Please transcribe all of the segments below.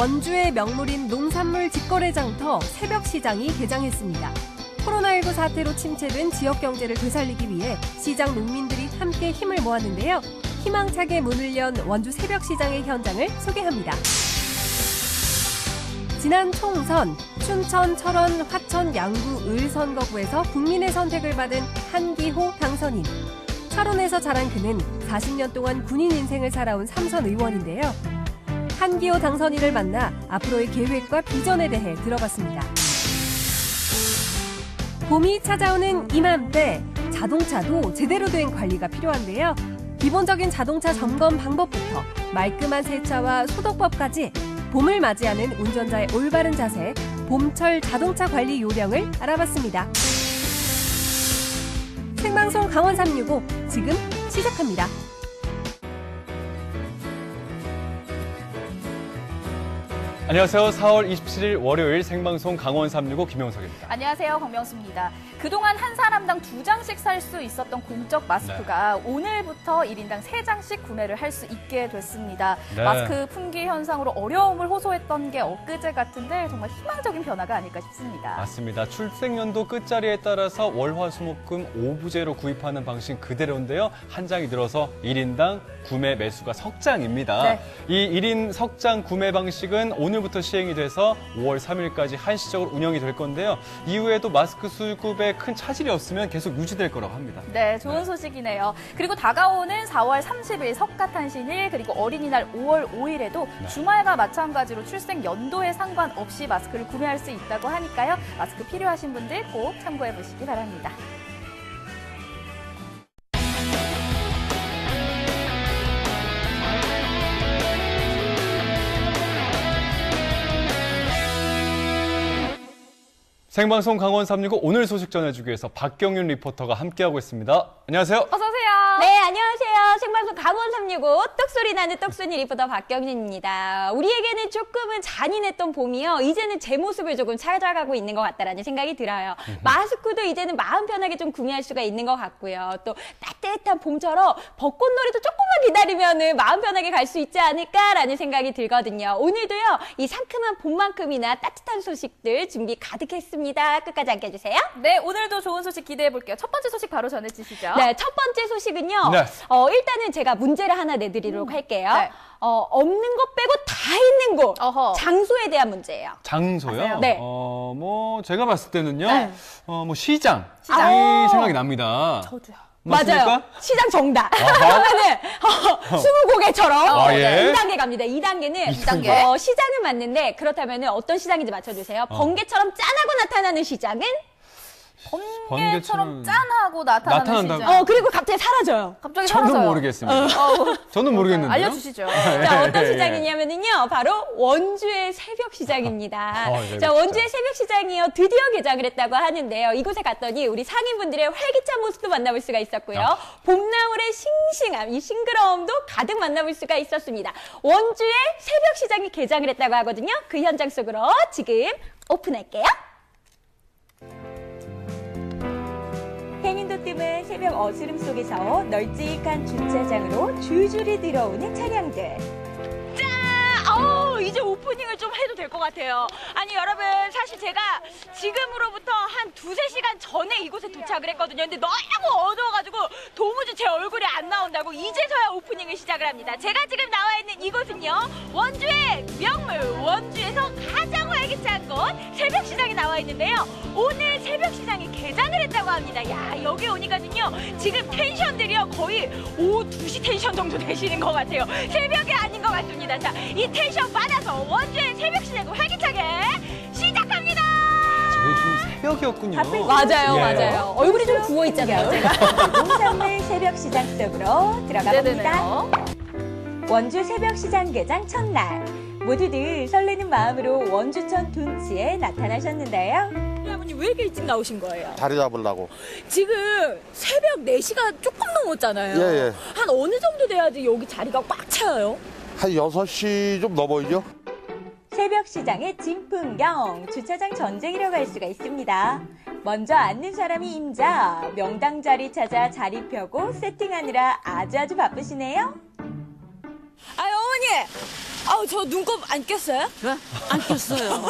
원주의 명물인 농산물 직거래 장터 새벽시장이 개장했습니다. 코로나19 사태로 침체된 지역 경제를 되살리기 위해 시장 농민들이 함께 힘을 모았는데요. 희망차게 문을 연 원주 새벽시장의 현장을 소개합니다. 지난 총선, 춘천, 철원, 화천, 양구, 을 선거구에서 국민의 선택을 받은 한기호 당선인. 철원에서 자란 그는 40년 동안 군인 인생을 살아온 삼선 의원인데요. 한기호 당선인을 만나 앞으로의 계획과 비전에 대해 들어봤습니다. 봄이 찾아오는 이맘때 자동차도 제대로 된 관리가 필요한데요. 기본적인 자동차 점검 방법부터 말끔한 세차와 소독법까지 봄을 맞이하는 운전자의 올바른 자세, 봄철 자동차 관리 요령을 알아봤습니다. 생방송 강원 365 지금 시작합니다. 안녕하세요. 4월 27일 월요일 생방송 강원 365 김영석입니다. 안녕하세요. 박명수입니다. 그동안 한 사람당 2장씩 살 수 있었던 공적 마스크가 오늘부터 1인당 3장씩 구매를 할 수 있게 됐습니다. 마스크 품귀 현상으로 어려움을 호소했던 게 엊그제 같은데 정말 희망적인 변화가 아닐까 싶습니다. 맞습니다. 출생연도 끝자리에 따라서 월화수목금 5부제로 구입하는 방식 그대로인데요. 한 장이 들어서 1인당 구매 매수가 석장입니다. 네. 이 1인 석장 구매 방식은 오늘부터 시행이 돼서 5월 3일까지 한시적으로 운영이 될 건데요. 이후에도 마스크 수급에 큰 차질이 없으면 계속 유지될 거라고 합니다. 네, 좋은 소식이네요. 그리고 다가오는 4월 30일 석가탄신일 그리고 어린이날 5월 5일에도 주말과 마찬가지로 출생 연도에 상관없이 마스크를 구매할 수 있다고 하니까요. 마스크 필요하신 분들 꼭 참고해 보시기 바랍니다. 생방송 강원 365 오늘 소식 전해주기 위해서 박경윤 리포터가 함께하고 있습니다. 안녕하세요. 어서 오세요. 네, 안녕하세요. 생방송 강원 365 똑소리 나는 똑순이 리포터 박경윤입니다. 우리에게는 조금은 잔인했던 봄이요. 이제는 제 모습을 조금 찾아가고 있는 것 같다라는 생각이 들어요. 마스크도 이제는 마음 편하게 좀 구매할 수가 있는 것 같고요. 또 따뜻한 봄처럼 벚꽃놀이도 조금만 기다리면은 마음 편하게 갈 수 있지 않을까라는 생각이 들거든요. 오늘도요, 이 상큼한 봄만큼이나 따뜻한 소식들 준비 가득했습니다. 끝까지 함께 해주세요. 네, 오늘도 좋은 소식 기대해 볼게요. 첫 번째 소식 바로 전해주시죠. 네, 첫 번째 소식은요. 네. 일단은 제가 문제를 하나 내드리도록 할게요. 네. 없는 것 빼고 다 있는 곳. 어허. 장소에 대한 문제예요. 장소요? 네. 제가 봤을 때는요. 네. 시장이 시장. 생각이 납니다. 저도요. 맞습니까? 맞아요. 시장 정답. 그러면은 20곡에처럼 예. 2단계 갑니다. 2단계는 2단계. 시장은 맞는데 그렇다면은 어떤 시장인지 맞춰주세요. 번개처럼 짠하고 나타나는 시장은? 번개처럼 짠하고 나타나는 나타난다고? 시장. 그리고 갑자기 사라져요. 갑자기 저는 사라져요. 모르겠습니다. 저는 모르겠는데요. 알려주시죠. 자, 어떤 예. 시장이냐면요. 바로 원주의 새벽시장입니다. 네, 자, 원주의 새벽시장이요. 드디어 개장을 했다고 하는데요. 이곳에 갔더니 우리 상인분들의 활기찬 모습도 만나볼 수가 있었고요. 봄나물의 싱싱함, 이 싱그러움도 가득 만나볼 수가 있었습니다. 원주의 새벽시장이 개장을 했다고 하거든요. 그 현장 속으로 지금 오픈할게요. 행인도 뜸은 새벽 어스름 속에서 널찍한 주차장으로 줄줄이 들어오는 차량들. 이제 오프닝을 좀 해도 될 것 같아요. 아니 여러분, 사실 제가 지금으로부터 한 2-3시간 전에 이곳에 도착을 했거든요. 근데 너무 어두워가지고 도무지 제 얼굴이 안 나온다고 이제서야 오프닝을 시작을 합니다. 제가 지금 나와 있는 이곳은요, 원주의 명물, 원주에서 가장 활기찬 곳 새벽시장에 나와 있는데요. 오늘 새벽시장이 개장을 했다고 합니다. 야, 여기 오니까는요, 지금 텐션들이요 거의 오후 2시 텐션 정도 되시는 것 같아요. 새벽이 아닌 것 같습니다. 자, 이 텐션 받아서 원주의 새벽시장을 활기차게 시작합니다. 저희 좀 새벽이었군요. 맞아요, 예. 맞아요. 얼굴이 좀 부어 있잖아요. 제가 농산물 새벽시장 속으로 들어가 봅니다. 원주 새벽시장 개장 첫날, 모두들 설레는 마음으로 원주천 둔치에 나타나셨는데요. 아버님 왜 이렇게 일찍 나오신 거예요? 자리 잡으려고. 지금 새벽 4시가 조금 넘었잖아요. 예. 한 어느 정도 돼야지 여기 자리가 꽉 차요? 한 6시 좀 넘어이죠? 새벽시장의 진풍경, 주차장 전쟁이라고 할 수가 있습니다. 먼저 앉는 사람이 임자, 명당 자리 찾아 자리 펴고 세팅하느라 아주 바쁘시네요. 어머니! 아우, 저 눈곱 안 꼈어요? 안 꼈어요.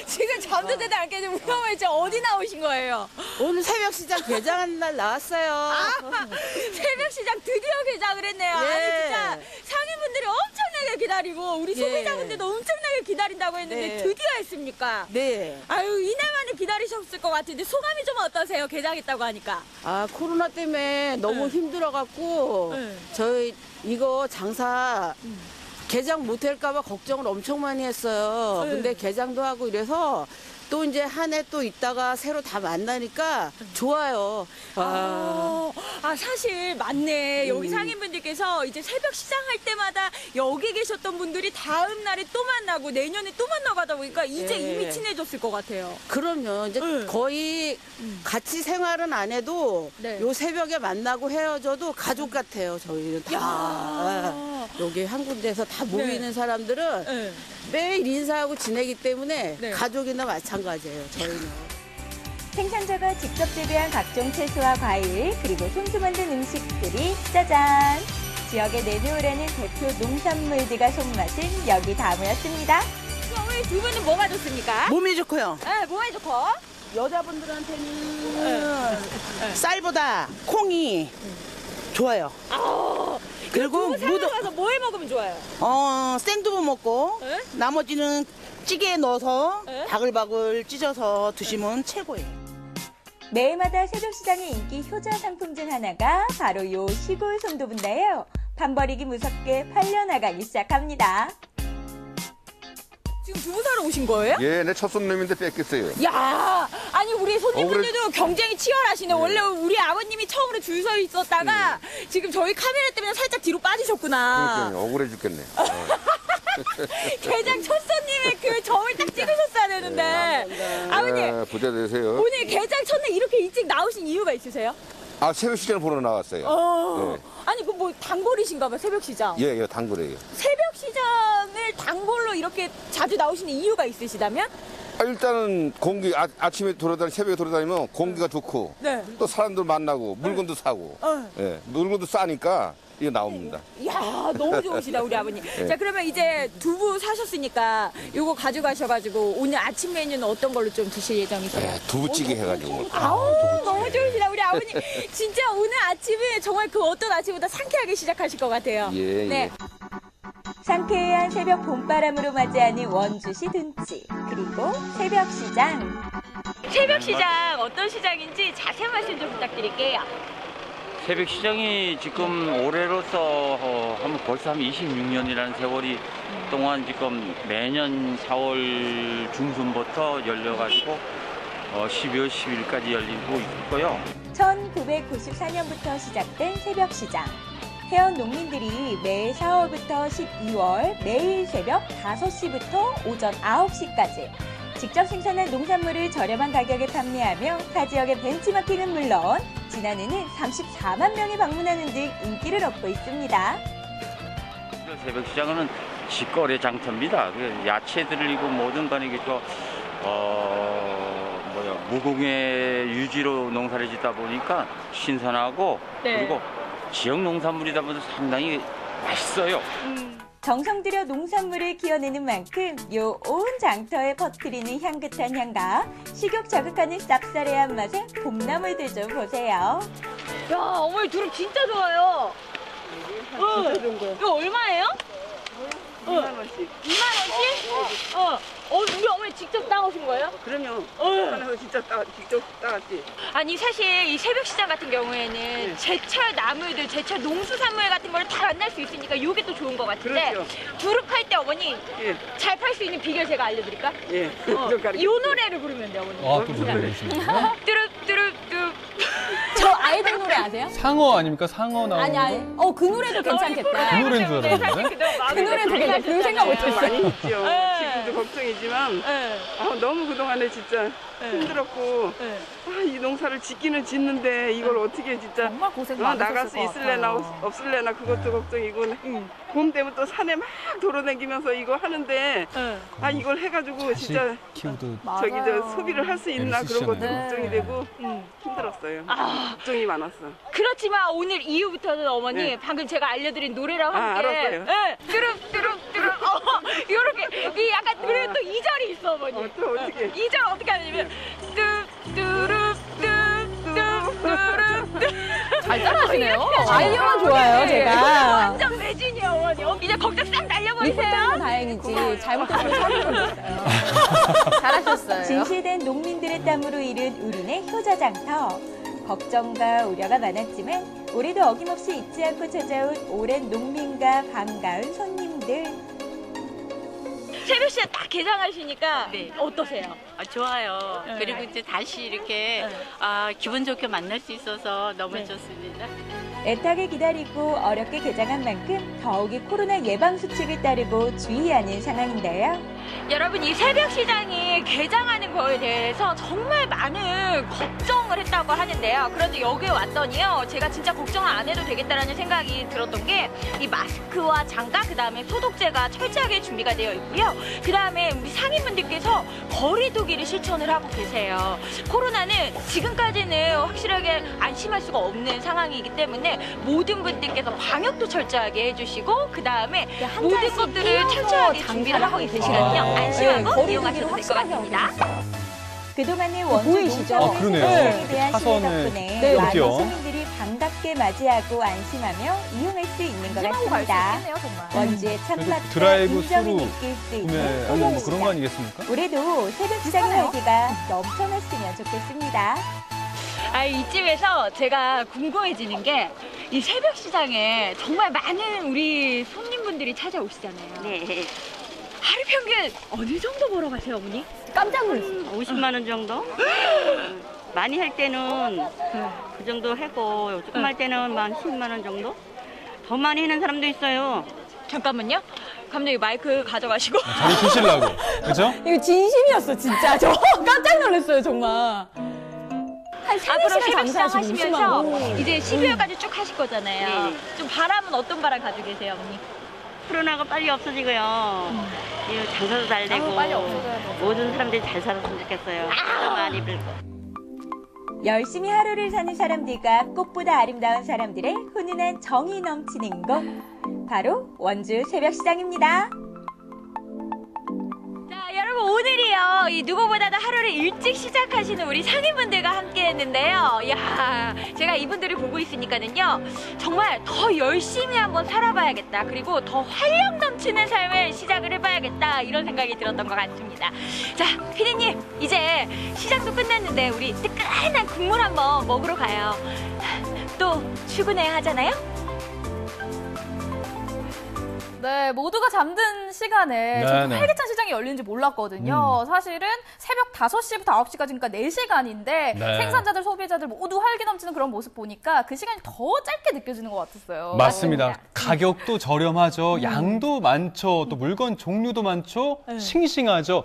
지금 잠도 제대로 안 깨지고 위험해. 어디 나오신 거예요? 오늘 새벽 시장 개장하는 날 나왔어요. 새벽 시장 드디어 개장을 했네요. 예. 아니, 진짜 상인분들이 엄청나게 기다리고 우리 예. 소비자분들도 엄청나게 기다린다고 했는데 네. 드디어 했습니까? 네. 아유, 이날만에 기다리셨을 것 같은데 소감이 좀 어떠세요? 개장했다고 하니까. 아, 코로나 때문에 너무 힘들어갖고 네. 저희 이거 장사 개장 못할까봐 걱정을 엄청 많이 했어요. 네. 근데 개장도 하고 이래서 또 이제 한 해 또 있다가 새로 다 만나니까 좋아요. 사실 맞네. 여기 상인분들께서 이제 새벽 시장 할 때마다 여기 계셨던 분들이 다음 날에 또 만나고 내년에 또 만나고 하다 보니까 이제 예. 이미 친해졌을 것 같아요. 그럼요. 이제 네. 거의 같이 생활은 안 해도 네. 요 새벽에 만나고 헤어져도 가족 같아요. 저희는 다. 야. 여기 한 군데서 다 모이는 사람들은 네. 매일 인사하고 지내기 때문에 네. 가족이나 마찬가지예요. 저희는. 생산자가 직접 재배한 각종 채소와 과일, 그리고 손수 만든 음식들이 짜잔! 지역에 내놓으라는 대표 농산물들과 손맛은 여기 다 모였습니다. 어머니 두 분은 뭐가 좋습니까? 몸이 좋고요. 네, 뭐가 좋고? 여자분들한테는 쌀보다 콩이 좋아요. 그리고 두부 가서 뭐 해 먹으면 좋아요? 생두부 먹고 네? 나머지는 찌개에 넣어서 네? 바글바글 찢어서 드시면 최고예요. 매일마다 새벽시장의 인기 효자 상품 중 하나가 바로 요 시골 손두부인데요. 판버리기 무섭게 팔려나가기 시작합니다. 지금 두부 사러 오신 거예요? 예, 내 첫 손님인데 뺏겼어요. 야, 아니 우리 손님분들도 경쟁이 치열하시네. 원래 우리 아버님이 처음으로 줄 서 있었다가 지금 저희 카메라 때문에 살짝 뒤로 빠지셨구나. 그러니까 억울해 죽겠네. 개장 첫 손님의 그 점을 딱 찍으셨어야 되는데. 아버님, 부자 되세요. 오늘 개장 첫날 이렇게 일찍 나오신 이유가 있으세요? 아, 새벽 시장을 보러 나왔어요. 네. 아니 그 뭐 단골이신가 봐요, 새벽 시장. 예, 단골이에요. 새벽 시장을 단골로 이렇게 자주 나오시는 이유가 있으시다면? 아, 일단은 공기, 아침에 새벽에 돌아다니면 공기가 좋고, 네. 또 사람들 만나고, 물건도 사고, 예, 물건도 싸니까 이거 나옵니다. 이야, 너무 좋으시다, 우리 아버님. 네. 자, 그러면 이제 두부 사셨으니까 요거 가져가셔가지고 오늘 아침 메뉴는 어떤 걸로 좀 드실 예정이세요? 예, 두부찌개 해가지고. 아우, 너무 좋으시다, 우리 아버님. 진짜 오늘 아침에 정말 그 어떤 아침보다 상쾌하게 시작하실 것 같아요. 예, 네. 예. 상쾌한 새벽 봄바람으로 맞이하는 원주시 둔치, 그리고 새벽시장. 새벽 시장 어떤 시장인지 자세한 말씀 좀 부탁드릴게요. 새벽 시장이 지금 올해로서 한 벌써 한 26년이라는 세월이 동안 지금 매년 4월 중순부터 열려가지고 12월 10일까지 열리고 있고요. 1994년부터 시작된 새벽시장. 해원 농민들이 매 4월부터 12월 매일 새벽 5시부터 오전 9시까지 직접 생산한 농산물을 저렴한 가격에 판매하며 타 지역의 벤치마킹은 물론 지난해는 34만 명이 방문하는 등 인기를 얻고 있습니다. 새벽 시장은 직거래 장터입니다. 야채들이고 모든 간에 무공해 유지로 농사를 짓다 보니까 신선하고 네. 그리고 지역 농산물이다 보니 상당히 맛있어요. 정성 들여 농산물을 키워내는 만큼 요 온 장터에 퍼뜨리는 향긋한 향과 식욕 자극하는 쌉싸래한 맛의 봄나물들 좀 보세요. 야, 어머니 두릅 진짜 좋아요. 이거 얼마예요? 2만원씩. 2만 원씩? 우리 어머니 직접 따오신 거예요? 그럼요. 하나 직접 따왔지. 아니 사실 이 새벽 시장 같은 경우에는 제철 나물들, 제철 농수산물 같은 걸 다 만날 수 있으니까 이게 또 좋은 것 같은데 그렇죠. 두릅 팔 때 어머니 예. 잘 팔 수 있는 비결 제가 알려드릴까? 예. 이 노래를 부르면 돼요, 어머니. 아, 또 노래 부르시는구나. 뚜릅뚜릅뚜. 저 아이돌 노래 아세요? 상어 아닙니까? 상어 나오는 거? 그 노래도 괜찮겠다. 그 노래인 줄 알았는데? 그 노래도 괜찮겠다. 그 생각 못했어요. 많이 있죠. 친구들 걱정이지만 네. 너무 그동안에 진짜 힘들었고 이 농사를 짓기는 짓는데 이걸 어떻게 진짜 정말 고생 나갈 많으셨을 수 것 있을래나 같아요. 없을래나 그것도 걱정이고 봄 되면 또 산에 막 돌아다니면서 이거 하는데 이걸 해가지고 진짜 키우도 저기 저 소비를 할 수 있나 그런 것도 쓰시잖아요. 걱정이 되고 힘들었어요. 걱정이 많았어. 그렇지만 오늘 이후부터는 어머니 네. 방금 제가 알려드린 노래랑 함께 알았어요. 뚜룩뚜룩뚜룩 요렇게 이 약간 그리고 또 2절이 있어 어머니. 또 어떻게? 2절 어떻게 하냐면 뚜뚜룩뚜뚜뚜룩 잘 따라하시네요. 아이디어가 좋아요, 제가. 완전 매진이야 어머니. 이제 걱정 싹 날려버리세요. 리포트는 다행이지. 잘못했으면 사고 뻔했어요. 잘하셨어요. 진실된 농민들의 땀으로 이룬 우리네 효자장터. 걱정과 우려가 많았지만 올해도 어김없이 잊지 않고 찾아온 오랜 농민과 반가운 손님들. 새벽 시에 딱 개장하시니까 어떠세요? 좋아요. 그리고 이제 다시 이렇게 기분 좋게 만날 수 있어서 너무 좋습니다. 애타게 기다리고 어렵게 개장한 만큼 더욱이 코로나 예방 수칙을 따르고 주의하는 상황인데요. 여러분 이 새벽 시장이 개장하는 거에 대해서 정말 많은 걱정을 했다고 하는데요. 그런데 여기에 왔더니요, 제가 진짜 걱정 안 해도 되겠다라는 생각이 들었던 게 이 마스크와 장갑, 그 다음에 소독제가 철저하게 준비가 되어 있고요. 그 다음에 우리 상인분들께서 거리두기를 실천을 하고 계세요. 코로나는 지금까지는 확실하게 안심할 수가 없는 상황이기 때문에 모든 분들께서 방역도 철저하게 해주시고 그 다음에 모든 것들을 철저하게 준비를 하고 있으시거든요. 안심하고 이용하셔도 될 것 같습니다. 그동안의 원주 보이시죠? 농촌 그러네요. 생활에 대한 타선을 신뢰 덕분에 네, 많은 그렇죠. 시민들이 반갑게 맞이하고 안심하며 이용할 수 있는 것 안심하고 갈 수 같습니다. 있겠네요, 정말. 원주의 찬밥과 드라이브 인정을 스루 느낄 수 있는 구매하는 뭐 그런 거 소정시장. 아니겠습니까? 올해도 새벽 시장 열기가 넘쳐났으면 좋겠습니다. 이쯤에서 제가 궁금해지는 게 이 새벽 시장에 정말 많은 우리 손님분들이 찾아오시잖아요. 네. 하루 평균 어느 정도 벌어 가세요, 어머니? 깜짝 놀랐어요. 50만 원 정도? 많이 할 때는 그 정도 하고 조금 할 때는 한 10만 원 정도? 더 많이 하는 사람도 있어요. 잠깐만요. 감독님 마이크 가져가시고. 자리 주시려고. 그죠? 이거 진심이었어, 진짜. 저 깜짝 놀랐어요, 정말. 한 3, 앞으로 4시간 새벽 시장 장사하시고 50만 하시면서 원. 이제 12월까지 쭉 하실 거잖아요. 네. 좀 바람은 어떤 바람 가지고 계세요, 어머니? 코로나가 빨리 없어지고요. 이 장사도 잘 되고 빨리 없어져야 돼. 모든 사람들이 잘 살았으면 좋겠어요. 또 많이 빌고. 열심히 하루를 사는 사람들과 꽃보다 아름다운 사람들의 훈훈한 정이 넘치는 곳. 바로 원주 새벽시장입니다. 자, 여러분 오늘이요. 이 누구보다도 하루를 일찍 시작하시는 우리 상인분들과 함께 했는데요. 이야, 제가 이분들을 보고 있으니까는요. 정말 더 열심히 한번 살아봐야겠다. 그리고 더 활력 넘치는 삶을 시작을 해봐야겠다. 이런 생각이 들었던 것 같습니다. 자, 피디님, 이제 시작도 끝났는데 우리 뜨끈한 국물 한번 먹으러 가요. 또 출근해야 하잖아요? 네, 모두가 잠든 시간에 네, 저도 네. 활기찬 시장이 열리는지 몰랐거든요. 사실은 새벽 5시부터 9시까지 그러니까 4시간인데 네. 생산자들, 소비자들 모두 활기 넘치는 그런 모습 보니까 그 시간이 더 짧게 느껴지는 것 같았어요. 맞습니다. 가격도 저렴하죠. 양도 많죠. 또 물건 종류도 많죠. 싱싱하죠.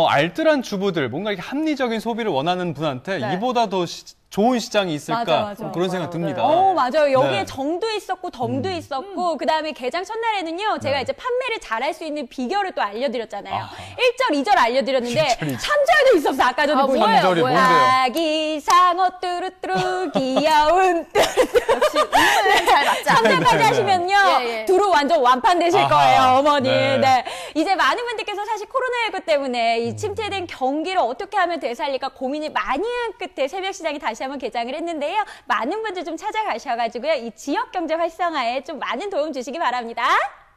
알뜰한 주부들, 뭔가 이렇게 합리적인 소비를 원하는 분한테 네. 이보다 더 좋은 시장이 있을까 맞아. 그런 생각 듭니다. 맞아요. 여기에 네. 정도 있었고 덤도 있었고 그다음에 개장 첫날에는요. 제가 네. 이제 판매를 잘할 수 있는 비결을 또 알려드렸잖아요. 아하. 1절, 2절 알려드렸는데 1절, 2절. 3절도 있었어. 아까 전에 보니까. 뭐예요? 3절이 뭐예요? 뭔데요? 아기 상어 뚜루뚜루 귀여운 뚜루뚜루. 역시 음을 잘 맞지 않아요. 3절까지 네, 네. 하시면요. 예, 예. 두루 완전 완판되실 아하. 거예요, 어머니. 네. 네. 이제 많은 분들께서 사실 코로나19 때문에 이 침체된 경기를 어떻게 하면 되살릴까 고민을 많이 한 끝에 새벽 시장이 다시 한번 개장을 했는데요. 많은 분들 좀 찾아가셔가지고요. 이 지역 경제 활성화에 좀 많은 도움 주시기 바랍니다.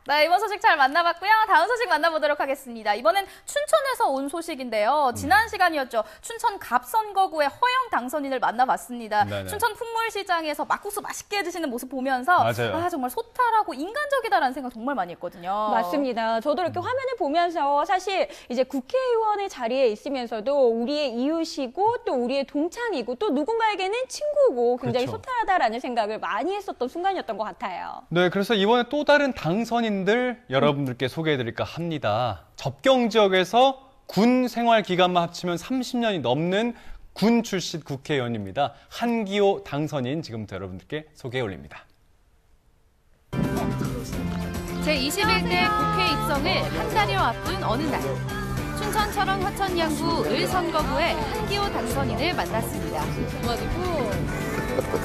네, 이번 소식 잘 만나봤고요. 다음 소식 만나보도록 하겠습니다. 이번엔 춘천에서 온 소식인데요. 지난 시간이었죠. 춘천 갑선거구의 허영 당선인을 만나봤습니다. 네네. 춘천 풍물시장에서 막국수 맛있게 드시는 모습 보면서 맞아요. 정말 소탈하고 인간적이다라는 생각 정말 많이 했거든요. 맞습니다. 저도 이렇게 화면을 보면서 사실 이제 국회의원의 자리에 있으면서도 우리의 이웃이고 또 우리의 동창이고 또 누군가에게는 친구고 굉장히 그렇죠. 소탈하다라는 생각을 많이 했었던 순간이었던 것 같아요. 네, 그래서 이번에 또 다른 당선인 상품들 여러분들께 소개해드릴까 합니다. 접경 지역에서 군 생활 기간만 합치면 30년이 넘는 군 출신 국회의원입니다. 한기호 당선인 지금부터 여러분들께 소개해 올립니다. 제21대 국회 입성을 한 달여 앞둔 어느 날, 춘천 철원 화천 양구 을 선거구의 한기호 당선인을 만났습니다.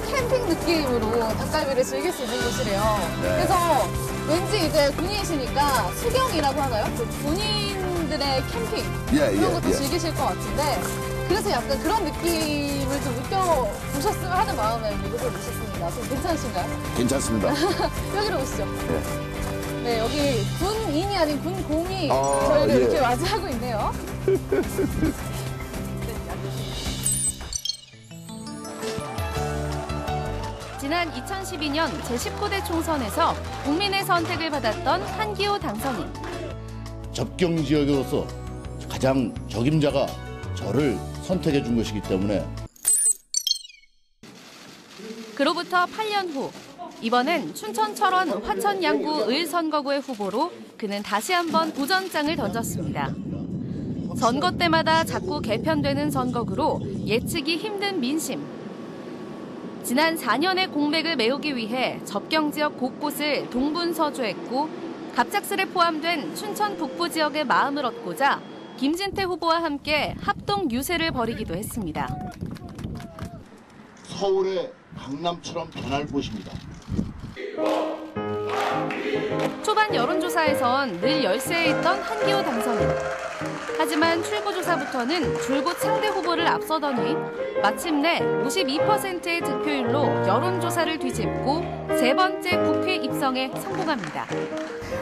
캠핑 느낌으로 닭갈비를 즐길 수 있는 곳이래요. 그래서 왠지 이제 군인이시니까 수경이라고 하나요? 그 군인들의 캠핑 그런 것도 즐기실 것 같은데 그래서 약간 그런 느낌을 좀 느껴보셨으면 하는 마음에 이곳을 모셨습니다. 좀 괜찮으신가요? 괜찮습니다. 여기로 오시죠. 네, 여기 군인이 아닌 군공이 저희를 이렇게 맞이하고 있네요. 지난 2012년 제19대 총선에서 국민의 선택을 받았던 한기호 당선인. 접경 지역으로서 가장 적임자가 저를 선택해 준 것이기 때문에. 그로부터 8년 후, 이번엔 춘천 철원 화천 양구 을 선거구의 후보로 그는 다시 한번 도전장을 던졌습니다. 선거 때마다 자꾸 개편되는 선거구로 예측이 힘든 민심. 지난 4년의 공백을 메우기 위해 접경 지역 곳곳을 동분서주했고 갑작스레 포함된 춘천 북부 지역의 마음을 얻고자 김진태 후보와 함께 합동 유세를 벌이기도 했습니다. 서울의 강남처럼 변할 곳입니다. 초반 여론조사에선 늘 열세에 있던 한기호 당선인. 하지만 출구조사부터는 줄곧 상대 후보를 앞서더니 마침내 52%의 득표율로 여론조사를 뒤집고 세 번째 국회 입성에 성공합니다.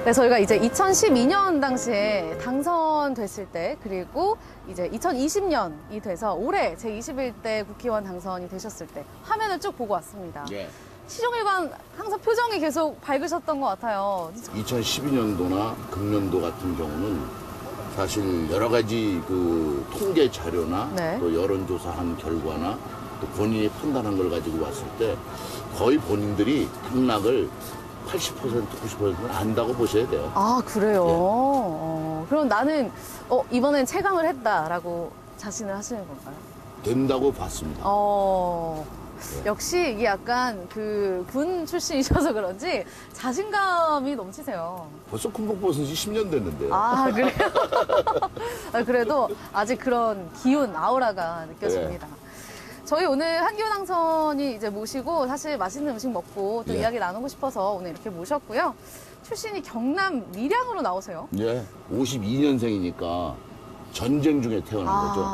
네, 저희가 이제 2012년 당시에 당선됐을 때 그리고 이제 2020년이 돼서 올해 제21대 국회의원 당선이 되셨을 때 화면을 쭉 보고 왔습니다. 시종일관 항상 표정이 계속 밝으셨던 것 같아요. 2012년도나 금년도 같은 경우는 사실 여러 가지 그 통계 자료나 또 여론조사한 결과나 또 본인이 판단한 걸 가지고 왔을 때 거의 본인들이 당락을 80% 90%는 안다고 보셔야 돼요. 아, 그래요? 그럼 나는 이번엔 체감을 했다라고 자신을 하시는 건가요? 된다고 봤습니다. 역시 이게 약간 그 군 출신이셔서 그런지 자신감이 넘치세요. 벌써 군복 벗은 지 10년 됐는데요. 아, 그래요? 그래도 아직 그런 기운, 아우라가 느껴집니다. 저희 오늘 한기호 당선이 이제 모시고 사실 맛있는 음식 먹고 또 이야기 나누고 싶어서 오늘 이렇게 모셨고요. 출신이 경남 밀양으로 나오세요. 52년생이니까 전쟁 중에 태어난 거죠.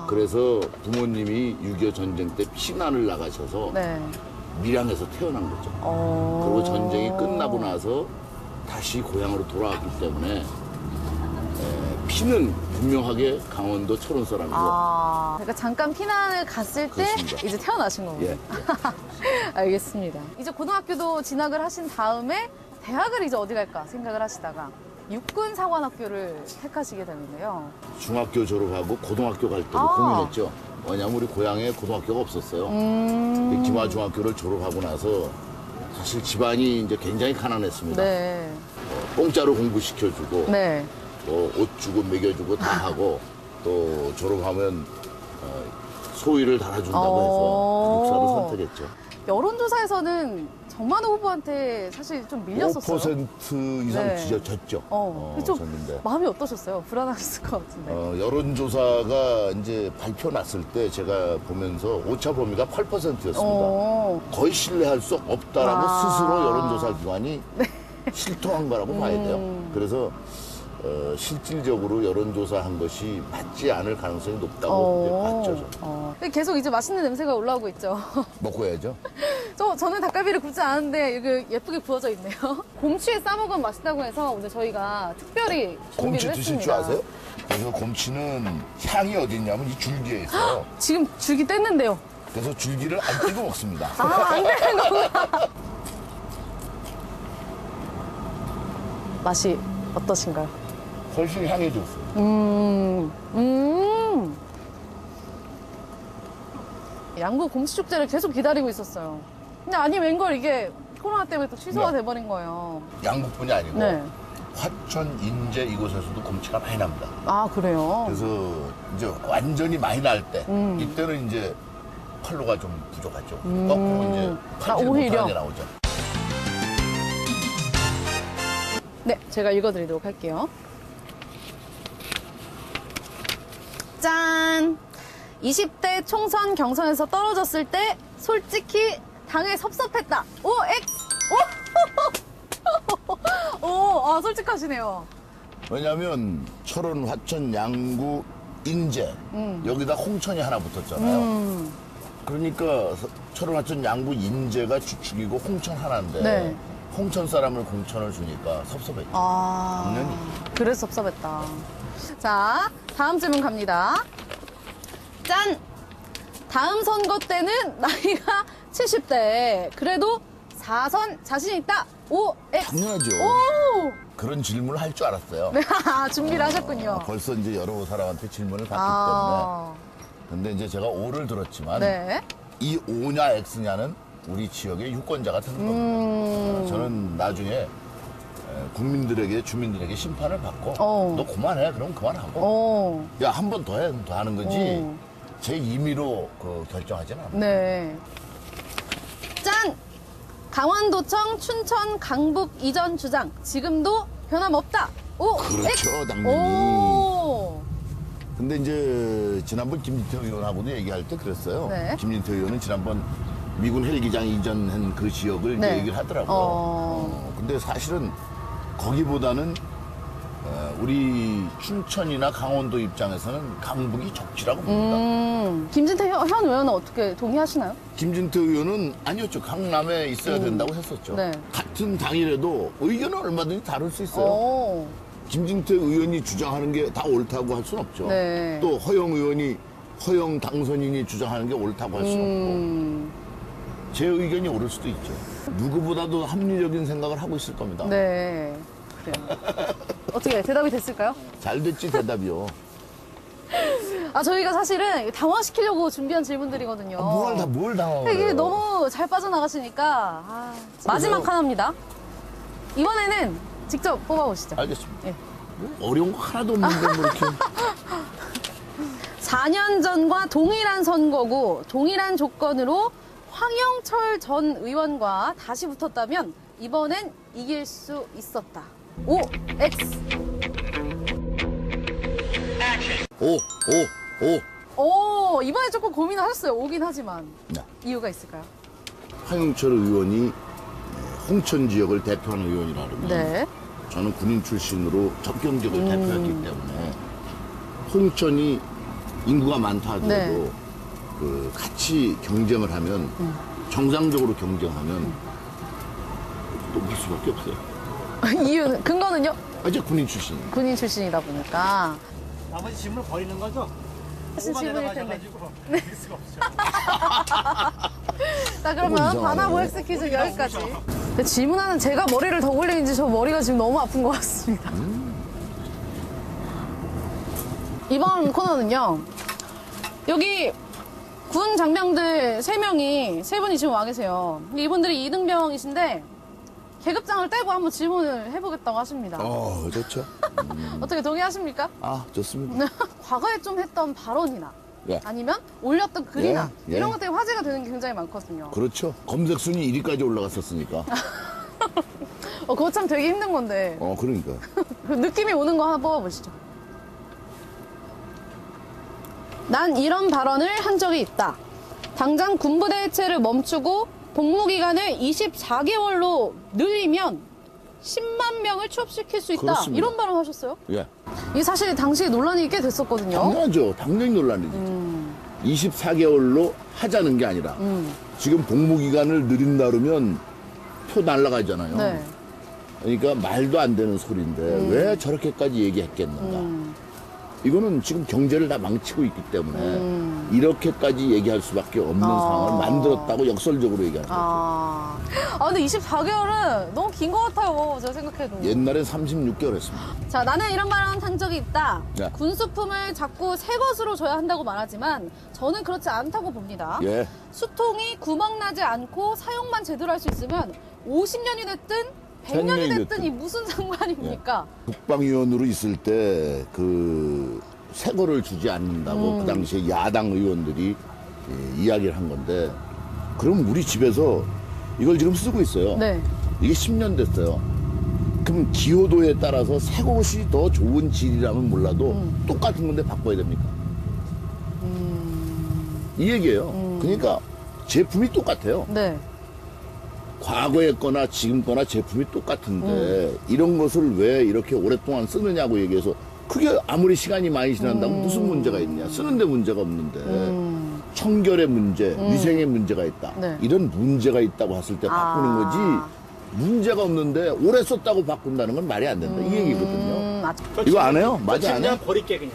그래서 부모님이 6.25 전쟁 때 피난을 나가셔서 밀양에서 태어난 거죠. 그리고 전쟁이 끝나고 나서 다시 고향으로 돌아왔기 때문에 피는 분명하게 강원도 철원 사람이고. 그러니까 잠깐 피난을 갔을 때 이제 태어나신 거군요. 알겠습니다. 이제 고등학교도 진학을 하신 다음에 대학을 이제 어디 갈까 생각을 하시다가 육군사관학교를 택하시게 되는데요. 중학교 졸업하고 고등학교 갈 때도 고민했죠. 왜냐면 우리 고향에 고등학교가 없었어요. 김화중학교를 졸업하고 나서 사실 집안이 이제 굉장히 가난했습니다. 공짜로 공부시켜주고 옷 주고 먹여주고 다 하고 또 졸업하면 소위를 달아준다고 해서 육사를 선택했죠. 여론조사에서는 정만호 후보한테 사실 좀 밀렸었어요. 5% 이상 졌죠. 좀 마음이 어떠셨어요? 불안하셨을 것 같은데. 여론조사가 이제 발표 났을 때 제가 보면서 오차 범위가 8%였습니다. 거의 신뢰할 수 없다라고 스스로 여론조사 기관이 실토한 거라고 봐야 돼요. 그래서 실질적으로 여론조사한 것이 맞지 않을 가능성이 높다고 봤죠. 계속 이제 맛있는 냄새가 올라오고 있죠. 먹고 해야죠. 저는 닭갈비를 굽지 않았는데 이게 예쁘게 구워져 있네요. 곰취에 싸먹으면 맛있다고 해서 오늘 저희가 특별히 준비를 했습니다. 곰취 드실 줄 아세요? 그래서 곰취는 향이 어디 있냐면 이 줄기에 있어요. 지금 줄기 뗐는데요. 그래서 줄기를 안 떼고 먹습니다. 안 되는 거구나. 맛이 어떠신가요? 훨씬 향이 좋습니다. 양구 곰치축제를 계속 기다리고 있었어요. 근데 아니 웬걸 이게 코로나 때문에 또 취소가 네. 돼버린 거예요. 양북뿐이 아니고 네. 화천, 인제 이곳에서도 곰치가 많이 납니다. 아, 그래요? 그래서 이제 완전히 많이 날 때, 이때는 이제 팔로가 좀 부족하죠. 거꾸로 이제 팔질 오히려? 못하는 게 나오죠. 네, 제가 읽어드리도록 할게요. 짠! 20대 총선 경선에서 떨어졌을 때 솔직히 당에 섭섭했다. 오, X! 오! 오, 솔직하시네요. 왜냐하면 철원, 화천, 양구, 인제 여기다 홍천이 하나 붙었잖아요. 그러니까 철원, 화천, 양구, 인제가 주축이고 홍천 하나인데 네. 홍천 사람을 공천을 주니까 섭섭했죠. 당연히. 그래서 섭섭했다. 자, 다음 질문 갑니다. 짠! 다음 선거 때는 나이가 70대. 그래도 4선 자신 있다. 오, X. 당연하죠. 오! 그런 질문을 할 줄 알았어요. 네, 준비를 하셨군요. 벌써 이제 여러 사람한테 질문을 받기 아. 때문에. 근데 이제 제가 O를 들었지만 네. 이 O냐 X냐는 우리 지역의 유권자가 듣는 겁니다. 저는 나중에 국민들에게, 주민들에게 심판을 받고 너 그만해. 그럼 그만하고. 야, 한 번 더 해. 더 하는 거지. 제 임의로 결정하지는 않아요. 네. 짠! 강원도청 춘천 강북 이전 주장 지금도 변함없다. 오, 그렇죠, X. 당연히. 오. 근데 이제 지난번 김진태 의원하고도 얘기할 때 그랬어요. 네. 김진태 의원은 지난번 미군 헬기장 이전한 그 지역을 네. 이제 얘기를 하더라고요. 근데 사실은 거기보다는 우리 춘천이나 강원도 입장에서는 강북이 적지라고 봅니다. 김진태 현 의원은 어떻게 동의하시나요? 김진태 의원은 아니었죠. 강남에 있어야 된다고 했었죠. 네. 같은 당이라도 의견은 얼마든지 다를 수 있어요. 오. 김진태 의원이 주장하는 게 다 옳다고 할 수는 없죠. 네. 또 허영 당선인이 주장하는 게 옳다고 할 수는 없고 제 의견이 옳을 수도 있죠. 누구보다도 합리적인 생각을 하고 있을 겁니다. 네. 그래요. 어떻게 대답이 됐을까요? 잘 됐지 대답이요. 저희가 사실은 당황시키려고 준비한 질문들이거든요. 뭘 당황을 이게 해요. 너무 잘 빠져나가시니까. 마지막 하나입니다. 이번에는 직접 뽑아보시죠. 알겠습니다. 예. 어려운 거 하나도 없는데 뭐 이렇게. 4년 전과 동일한 선거구, 동일한 조건으로 황영철 전 의원과 다시 붙었다면 이번엔 이길 수 있었다. O, X. 오, 이번에 조금 고민하셨어요. 오긴 하지만. 네. 이유가 있을까요? 황영철 의원이 홍천 지역을 대표하는 의원이라면 네. 저는 군인 출신으로 적경 지역을 대표했기 때문에 홍천이 인구가 많다 하더라도 네. 같이 경쟁을 하면 정상적으로 경쟁하면 높을 수밖에 없어요. 이유는 근거는요? 이제 군인 출신. 군인 출신이다 보니까. 나머지 질문을 버리는 거죠? 무슨 질문일 텐데. 네. 수가 없죠. 자, 그러면 바나보 엑스 퀴즈 여기까지. 근데 질문하는 제가 머리를 더 굴리는지 저 머리가 지금 너무 아픈 것 같습니다. 이번 코너는요. 여기 군 장병들 3분이 지금 와 계세요. 이분들이 2등병이신데 계급장을 떼고 한번 질문을 해보겠다고 하십니다. 좋죠. 어떻게 동의하십니까? 좋습니다. 과거에 좀 했던 발언이나 예. 아니면 올렸던 글이나 예. 이런 것 때문에 화제가 되는 게 굉장히 많거든요. 그렇죠. 검색 순위 1위까지 올라갔었으니까. 그거 참 되게 힘든 건데. 그러니까. 그 느낌이 오는 거 하나 뽑아보시죠. 난 이런 발언을 한 적이 있다. 당장 군부대 해체를 멈추고 복무기간을 24개월로 늘리면 10만 명을 취업시킬 수 있다. 그렇습니다. 이런 발언 하셨어요? 예. 이게 사실 당시에 논란이 꽤 됐었거든요. 당연하죠. 당연히 논란이죠. 24개월로 하자는 게 아니라 지금 복무기간을 늘린다 그러면 표 날라가잖아요. 네. 그러니까 말도 안 되는 소리인데 왜 저렇게까지 얘기했겠는가. 이거는 지금 경제를 다 망치고 있기 때문에 이렇게까지 얘기할 수밖에 없는 상황을 만들었다고 역설적으로 얘기하는 거죠. 근데 24개월은 너무 긴 것 같아요. 제가 생각해도. 옛날엔 36개월 했습니다. 자, 나는 이런 말 한 적이 있다. 네. 군수품을 자꾸 새 것으로 줘야 한다고 말하지만 저는 그렇지 않다고 봅니다. 예. 수통이 구멍 나지 않고 사용만 제대로 할 수 있으면 50년이 됐든 100년이 됐든 이 무슨 상관입니까? 국방위원으로 있을 때 새 거를 주지 않는다고 그 당시에 야당 의원들이 이야기를 한 건데, 그럼 우리 집에서 이걸 지금 쓰고 있어요. 네. 이게 10년 됐어요. 그럼 기호도에 따라서 새 것이 더 좋은 질이라면 몰라도 똑같은 건데 바꿔야 됩니까? 이 얘기예요. 그러니까 제품이 똑같아요. 네. 과거에 거나 지금 거나 제품이 똑같은데 이런 것을 왜 이렇게 오랫동안 쓰느냐고 얘기해서, 그게 아무리 시간이 많이 지난다고 무슨 문제가 있냐. 쓰는데 문제가 없는데 청결의 문제, 위생의 문제가 있다. 네. 이런 문제가 있다고 했을 때 바꾸는 거지, 문제가 없는데 오래 썼다고 바꾼다는 건 말이 안 된다. 이 얘기거든요. 이거 안 해요? 맞아, 안 해? 버릴게 그냥.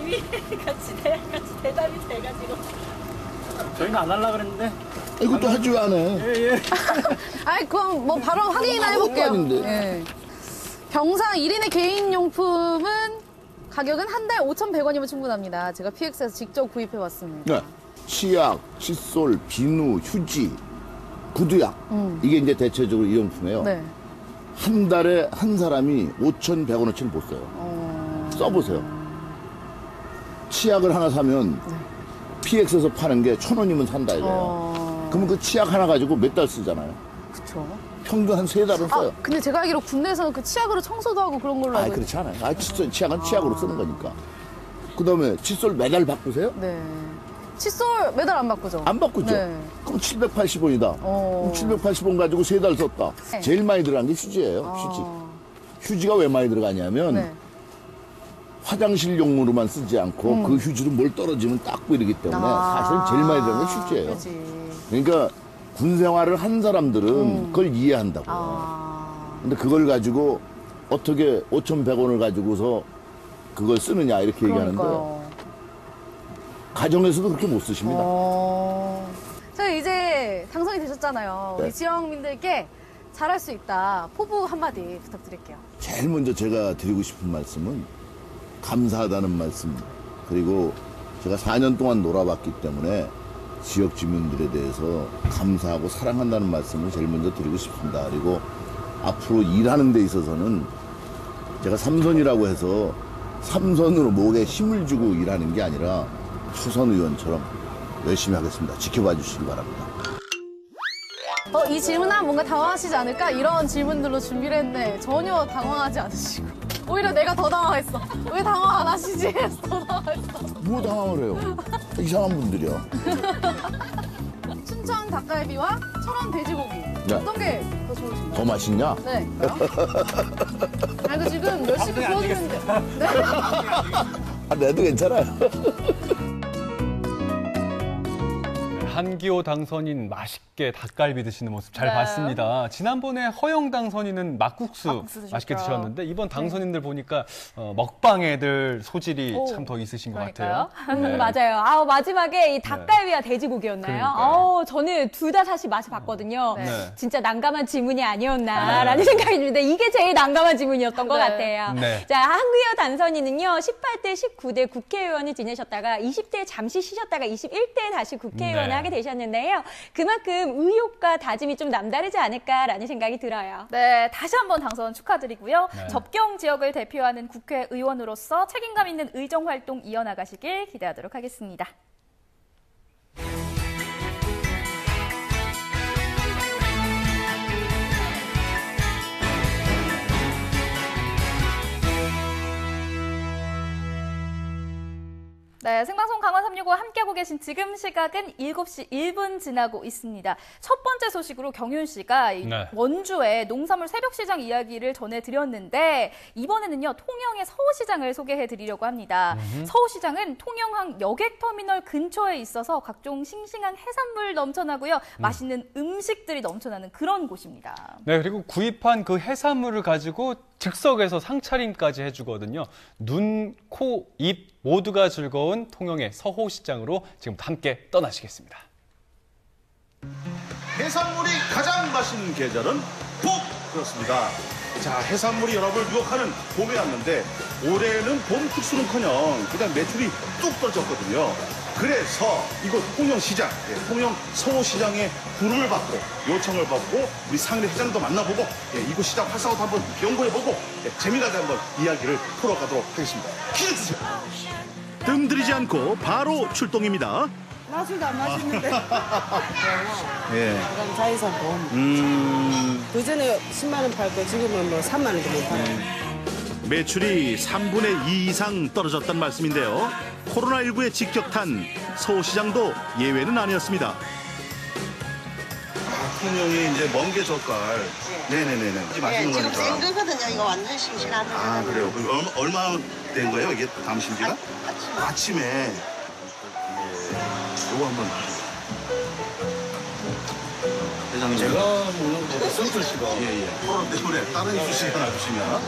이미 같이 대답이 돼가지고. 저희는 안 하려고 그랬는데. 이것도 하지 왜 안 해? 예. 아이, 그럼 뭐 바로 확인이나 해볼게요. 예. 병상 1인의 개인용품은 가격은 한 달 5,100원이면 충분합니다. 제가 PX에서 직접 구입해봤습니다. 네. 치약, 칫솔, 비누, 휴지, 구두약. 이게 이제 대체적으로 이 용품이에요. 네. 한 달에 한 사람이 5,100원어치를 못 써요. 써보세요. 치약을 하나 사면 PX에서 파는 게 1,000원이면 산다 이거예요. 그러면 그 치약 하나 가지고 몇 달 쓰잖아요. 그쵸. 평균 한 3달은 써요. 근데 제가 알기로 군대에서는 그 치약으로 청소도 하고 그런 걸로 알고 그렇지 않아요. 치약은 치약으로 쓰는 거니까. 그 다음에 칫솔 매달 바꾸세요? 네. 칫솔 매달 안 바꾸죠? 안 바꾸죠. 네. 그럼 780원이다. 그럼 780원 가지고 3달 썼다. 네. 제일 많이 들어간 게 휴지예요. 휴지가 왜 많이 들어가냐면 네. 화장실용으로만 쓰지 않고 그 휴지로 뭘 떨어지면 닦고 이러기 때문에 사실 제일 많이 들어간 게 휴지예요. 그치. 그러니까 군 생활을 한 사람들은 그걸 이해한다고. 근데 그걸 가지고 어떻게 5,100원을 가지고서 그걸 쓰느냐 이렇게 얘기하는데, 가정에서도 그렇게 못 쓰십니다. 저 이제 당선이 되셨잖아요. 네. 우리 지역민들께 잘할 수 있다. 포부 한마디 부탁드릴게요. 제일 먼저 제가 드리고 싶은 말씀은 감사하다는 말씀, 그리고 제가 4년 동안 놀아봤기 때문에 지역 주민들에 대해서 감사하고 사랑한다는 말씀을 제일 먼저 드리고 싶습니다. 그리고 앞으로 일하는 데 있어서는 제가 삼선이라고 해서 삼선으로 목에 힘을 주고 일하는 게 아니라 초선 의원처럼 열심히 하겠습니다. 지켜봐 주시기 바랍니다. 이 질문하면 뭔가 당황하시지 않을까? 이런 질문들로 준비를 했는데 전혀 당황하지 않으시고 오히려 내가 더 당황했어. 왜 당황 안 하시지? 해서 더 당황했어. 뭐 당황을 해요? 이상한 분들이야. 춘천 닭갈비와 철원 돼지고기. 네. 어떤 게 더 좋으신가요? 더 맛있냐? 네. 이거 지금 열심히 구워주는데. 네. 내도 괜찮아요. 한기호 당선인 맛있게 닭갈비 드시는 모습 잘 봤습니다. 지난번에 허영 당선인은 막국수 맛있게 드셨는데 이번 당선인들 보니까 먹방애들 소질이 참 더 있으신 것 같아요. 네. 맞아요. 마지막에 이 닭갈비와 돼지고기였나요? 저는 둘 다 사실 맛을 봤거든요. 네. 진짜 난감한 질문이 아니었나라는 생각이 드는데 이게 제일 난감한 질문이었던 것 같아요. 네. 자, 한기호 당선인은요, 18대, 19대 국회의원을 지내셨다가 20대에 잠시 쉬셨다가 21대에 다시 국회의원을 하게 되셨는데요. 그만큼 의욕과 다짐이 좀 남다르지 않을까라는 생각이 들어요. 네, 다시 한번 당선 축하드리고요. 네. 접경 지역을 대표하는 국회의원으로서 책임감 있는 의정 활동 이어나가시길 기대하도록 하겠습니다. 네, 생방송 강원 365 함께하고 계신 지금 시각은 7시 1분 지나고 있습니다. 첫 번째 소식으로 경윤 씨가 원주의 농산물 새벽시장 이야기를 전해드렸는데 이번에는요, 통영의 서우시장을 소개해드리려고 합니다. 서우시장은 통영항 여객터미널 근처에 있어서 각종 싱싱한 해산물 넘쳐나고요. 맛있는 음식들이 넘쳐나는 그런 곳입니다. 네, 그리고 구입한 그 해산물을 가지고 즉석에서 상차림까지 해주거든요. 눈, 코, 입 모두가 즐거운 통영의 서호시장으로 지금부터 함께 떠나시겠습니다. 해산물이 가장 맛있는 계절은 복! 그렇습니다. 자, 해산물이 여러분을 유혹하는 봄이 왔는데 올해는 봄 특수는커녕 그냥 매출이 뚝 떨어졌거든요. 그래서 이곳 통영시장, 통영 서호시장의 부름을 받고 요청을 받고 우리 상인의 회장도 만나보고 이곳 시장 활성화도 한번 연구해보고 재미나게 한번 이야기를 풀어가도록 하겠습니다. 기대해주세요. 뜸들이지 않고 바로 출동입니다. 맛있다, 맛있는데. 예. 그럼 자연산 봄. 그전에 10만 원 팔고 지금은 뭐 3만 원 정도 팔아요. 매출이 3분의 2 이상 떨어졌단 말씀인데요. 코로나19에 직격탄 서호시장도 예외는 아니었습니다. 통영이 이제 멍게 젓갈. 네네네네. 맛있는 지금 거니까. 생거거든요. 이거 완전 싱싱하거든요. 아, 그래요? 그럼 얼마 된 거예요? 이게 담신 지가? 아침에. 요거 한번. 회장님. 제가 먹는 거보다 센터 씨가. 예. 코로나 때문에 다른 이쑤시개 하나 주시면.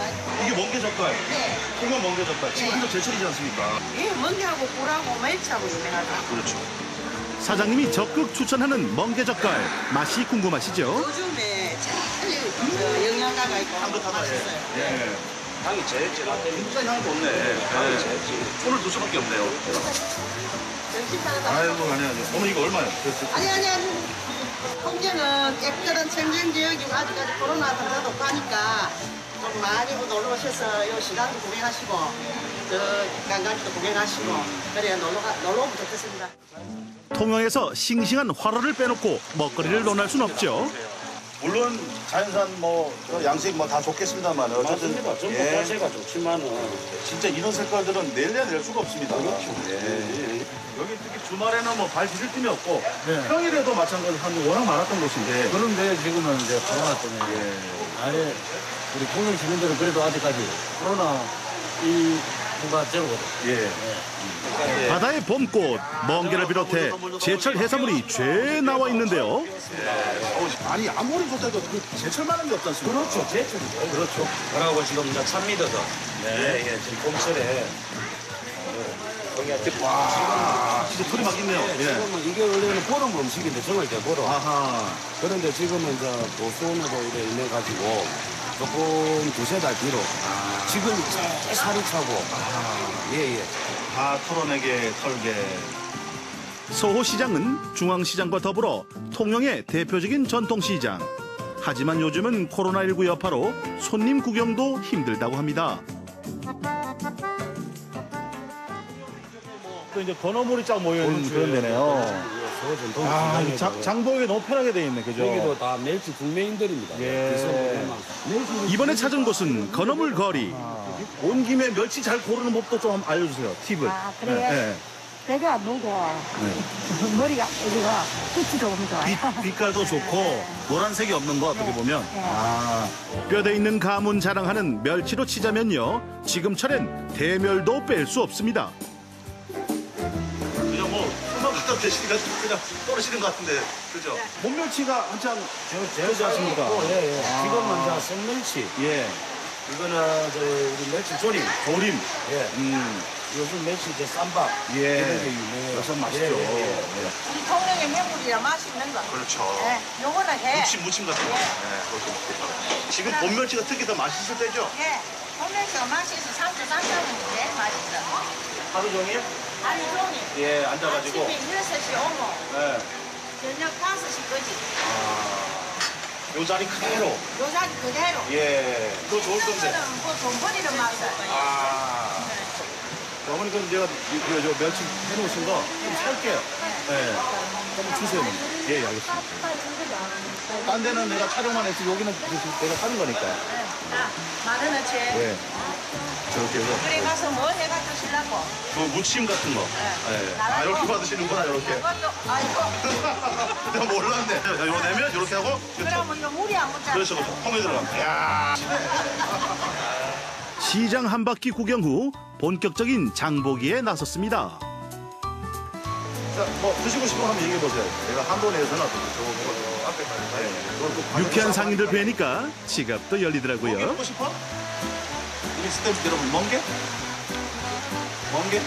이게 멍게 젓갈. 네. 통영 멍게 젓갈. 지금도 제철이지 않습니까? 예, 멍게하고 꿀하고 멸치하고 유명하다. 그렇죠. 사장님이 적극 추천하는 멍게 젓갈 맛이 궁금하시죠? 요즘에 제일 영양가가 있고 맛있어요. 예. 향이 제일 진한데 진짜 향이 좋네. 향이 제일 진. 오늘 두 수밖에 없네요. 아이고, 아니. 오늘 이거 얼마예요? 아니. 홍게는 깨끗한 청정 지역이고 아직까지 코로나 환자도 가니까 좀 많이 놀러 오셔서 요 시장도 구경하시고 저 관광지도 구경하시고 그래야 놀러 오면 좋겠습니다. 통영에서 싱싱한 화로를 빼놓고 먹거리를 논할 순 없죠. 물론 자연산 양식 다 좋겠습니다만 어쨌든 맞습니다. 전부 자체가 좋지만은 진짜 이런 색깔들은 낼 수가 없습니다. 그렇죠. 여기 특히 주말에는 발 디딜 틈이 없고 평일에도 마찬가지로 워낙 많았던 곳인데 그런데 지금은 이제 코로나 때문에 아예 우리 통영 시민들은 그래도 아직까지 코로나 이 누가 제로거든. 바다의 봄꽃, 멍게를 비롯해 제철 해산물이 죄 나와 있는데요. 아니 아무리 좋다도 그 제철만한 게 없지 않습니까? 그렇죠, 제철이죠. 그렇죠. 그러고 지금 이제 찬미더서 지금 봄철에 와, 진짜 털이 막 있네요. 지금은 이게 원래는 보름 음식인데 정말 돼 보름. 아하. 그런데 지금은 이제 보수온으로 이래 인해 가지고 조금 두세 달 뒤로 지금 제일 살이 차고 다 털어내게 털게. 서호시장은 중앙시장과 더불어 통영의 대표적인 전통시장. 하지만 요즘은 코로나19 여파로 손님 구경도 힘들다고 합니다. 또 이제 건어물이 쫙 모여있는 그런 데네요. 장보기 너무 편하게 돼 있네, 그죠? 여기도 다 멸치 구매인들입니다. 이번에 찾은 곳은 건어물 거리. 온 김에 멸치 잘 고르는 법도 좀 알려주세요, 팁을. 아, 그래요? 배가 안 보고 머리가 어디가 끝이 너무 좋아요. 빛깔도 좋고 노란색이 없는 거 어떻게 보면. 뼈대 있는 가문 자랑하는 멸치로 치자면요. 지금철엔 대멸도 뺄 수 없습니다. 그냥 금방 갖다 대시니까 그냥 떨어지는 것 같은데, 그죠? 몸멸치가 한창 되지 않습니까? 지금은 이제 생멸치. 이거는 우리 멸치 조림. 요즘 멸치 이제 쌈밥. 이런 게 유명해요. 요즘 맛있죠. 우리 통영의 명물이라 맛있는 거. 그렇죠. 요거는 해. 무침 같은 거. 지금 봄멸치가 특히 더 맛있을 때죠? 봄멸치가 맛있어. 상추 쌈장은 제일 맛있어. 하루 종일? 하루 종일. 앉아가지고. 아침에 6시 오고. 저녁 5시 거지. 요 자리 그대로. 요 자리 그대로. 그거 좋을 건데. 이거는 뭐 돈벌이를 맛을. 어머니, 그럼 제가 요 멸치 해놓으신 거 좀 살게요. 좀 주세요. 알겠습니다. 딴 데는 내가 촬영만 했지, 여기는 내가 사는 거니까. 만 원어치. 저렇게 해서. 그래 가서 뭐 해가 드시려고? 무침 같은 거. 이렇게 받으시는구나, 이렇게. 그것도, 아이고. 내가 몰랐네. 요거 내면 이렇게 하고. 그러면 또 물이 안 묻잖아. 그렇죠. 홈에 들어가. 시장 한 바퀴 구경 후 본격적인 장보기에 나섰습니다. 자, 드시고 싶은 거 한번 얘기해보세요. 내가 한도 내에서는 어떻게 좋은 거 앞에 가요. 유쾌한 상인들 뵈니까 지갑도 열리더라고요. 먹고 싶어? 이게 스탬프 여러분 멍게? 멍게?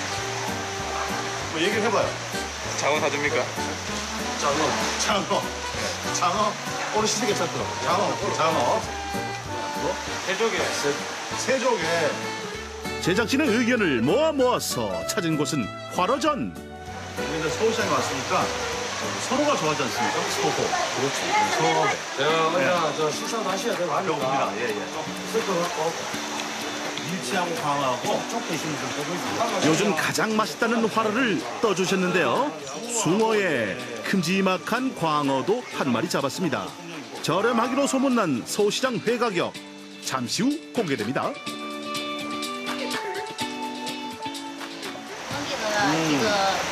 뭐 얘기를 해봐요. 장어 사줍니까? 장어. 오늘 시세 괜찮더라고. 장어. 뭐? 세조개. 제작진의 의견을 모아서 찾은 곳은 화로전. 우리가 서울시장에 왔으니까 서로가 좋아하지 않습니까? 서호. 그렇지. 서호. 제가 저 식사도 하셔야 되고 하니까. 예. 쓸 것 같고. 밀치하고 광하고 쪽 드시면 좀 요즘 가장 맛있다는 화로를 떠주셨는데요. 숭어에 큼지막한 광어도 한 마리 잡았습니다. 저렴하기로 소문난 서울시장 회 가격 잠시 후 공개됩니다. 이거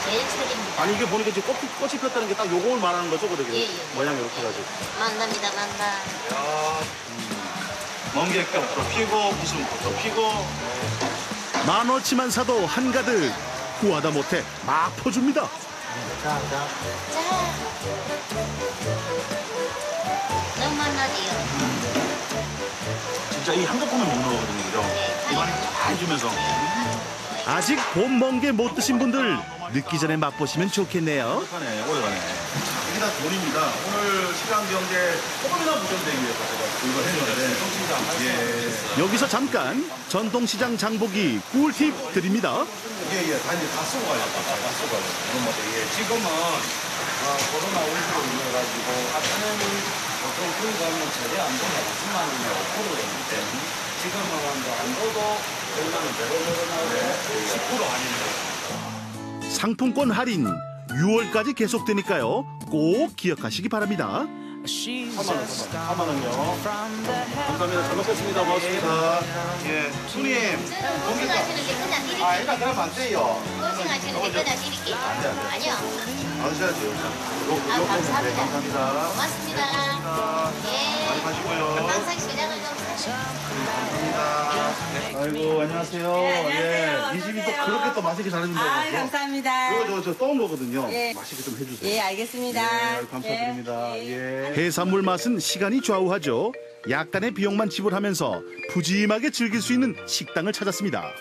제일 최고입니다. 아니 이게 보니까 지금 꽃이 폈다는 게 딱 요걸 말하는 거죠, 그러게? 예. 모양이 이렇게 해가지고. 만납니다, 만나. 야, 멍게값도 피고 무슨 것도 피고. 만원치만 사도 한가득 구하다 못해 막 퍼줍니다. 자. 너무 만나지요. 진짜 이 한꺼번에 먹는 거거든요, 그죠? 입안에 다 해주면서. 아직 봄 멍게 못 드신 분들 늦기 전에 맛보시면 좋겠네요. 오래가네. 이게 다 돈입니다. 오늘 시간 경제 조금이나 무전되기 위해서 제가 이걸 했는데. 여기서 잠깐 전통시장 장보기 꿀팁 드립니다. 다 이제 다 쓰고 가요. 다 쓰고 가요. 지금은 코로나19로 인해 가지고 아까는 보통 구이 가면 최대 안도가 10만 원이나 5%였는데 지금은 안도도 얼마는 100원 나오고 10% 할인을. 상품권 할인 6월까지 계속되니까요. 꼭 기억하시기 바랍니다. 4만 원요. 감사합니다. 잘 먹겠습니다. 고맙습니다. 예, 손님. 고생하시는데 그냥 드릴게요. 일단 그러면 안 돼요. 고생하시는데 그냥 드릴게요. 아니요. 받으셔야죠. 감사합니다. 감사합니다. 고맙습니다. 예. 많이 마시고요. 항상 시장을 좀 감사합니다. 아이고, 안녕하세요. 안녕하세요. 이 집이 또 그렇게 또 맛있게 잘해준다고. 감사합니다. 이거 저 떠온 거거든요. 예. 맛있게 좀 해주세요. 예, 알겠습니다. 감사드립니다. 예. 해산물 맛은 시간이 좌우하죠. 약간의 비용만 지불하면서 푸짐하게 즐길 수 있는 식당을 찾았습니다.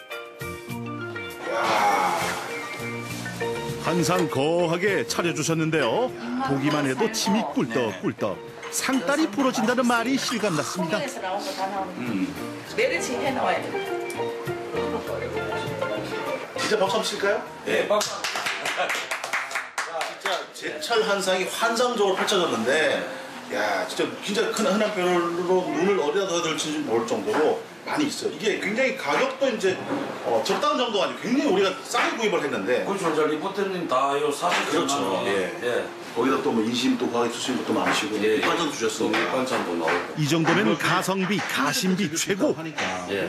항상 거하게 차려주셨는데요. 보기만 해도 침이 꿀떡꿀떡. 상다리 부러진다는 말이 실감났습니다. 메르치 해놓아야 돼. 진짜 박수 한번 칠까요? 네, 박수. 진짜 제철 한상이 환상적으로 펼쳐졌는데, 야, 진짜 큰 흔한 별로 눈을 어디다 둬야 될지 모를 정도로 많이 있어요. 이게 굉장히 가격도 이제 적당한 정도가 아니고 굉장히 우리가 싸게 구입을 했는데. 그렇죠. 리포터님 다요 사실 그렇죠. 예. 거기다 또 뭐 인심 또 과하게 쓰시는 것도 많으시고 밑반찬 주셨어. 밑반찬도 나오고. 이 정도면 가성비, 가심비 최고.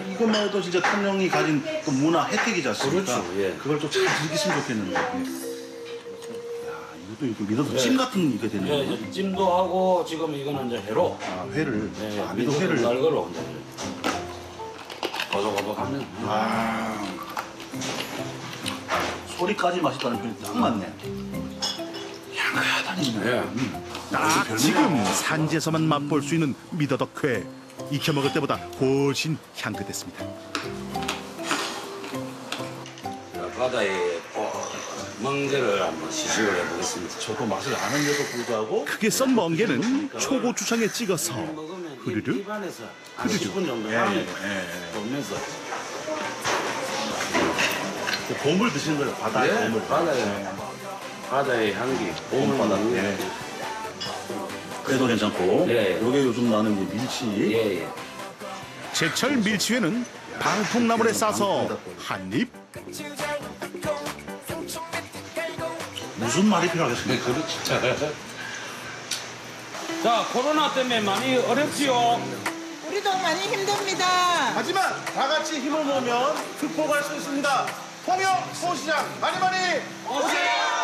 이것만 해도 진짜 통영이 가진 또 문화 혜택이지 않습니까? 그렇죠. 예. 그걸 좀 잘 즐기시면 좋겠는데. 야, 이것도 이렇게 믿어도 찜 같은 게 되네요. 예, 찜도 하고 지금 이거는 이제 회로. 회를. 미도 회를 날거로 이제 거저거저하면. 소리까지 맛있다는 표현이 딱 맞네. 딱 지금 산지에서만 맛볼 수 있는 미더덕회. 익혀 먹을 때보다 훨씬 향긋했습니다. 바다에 멍게를 한번 시식을 해보겠습니다. 저도 맛을 아는데도 불구하고 크게 썬 멍게는 초고추장에 찍어서 흐르르 입안에서 한 흐르르 10분 정도 향이 돌면서 봄을 드시는 거예요. 바다의 봄을. 바다의 향기, 봄바다. 그래도 괜찮고. 요게 요즘 나는 이제 밀치. 제철 밀치회는 방풍나물에 싸서 한 입. 무슨 말이 필요하겠습니까? 그렇죠. 자, 코로나 때문에 많이 어렵지요. 우리도 많이 힘듭니다. 하지만 다 같이 힘을 모으면 극복할 수 있습니다. 통영 소시장 많이 오세요.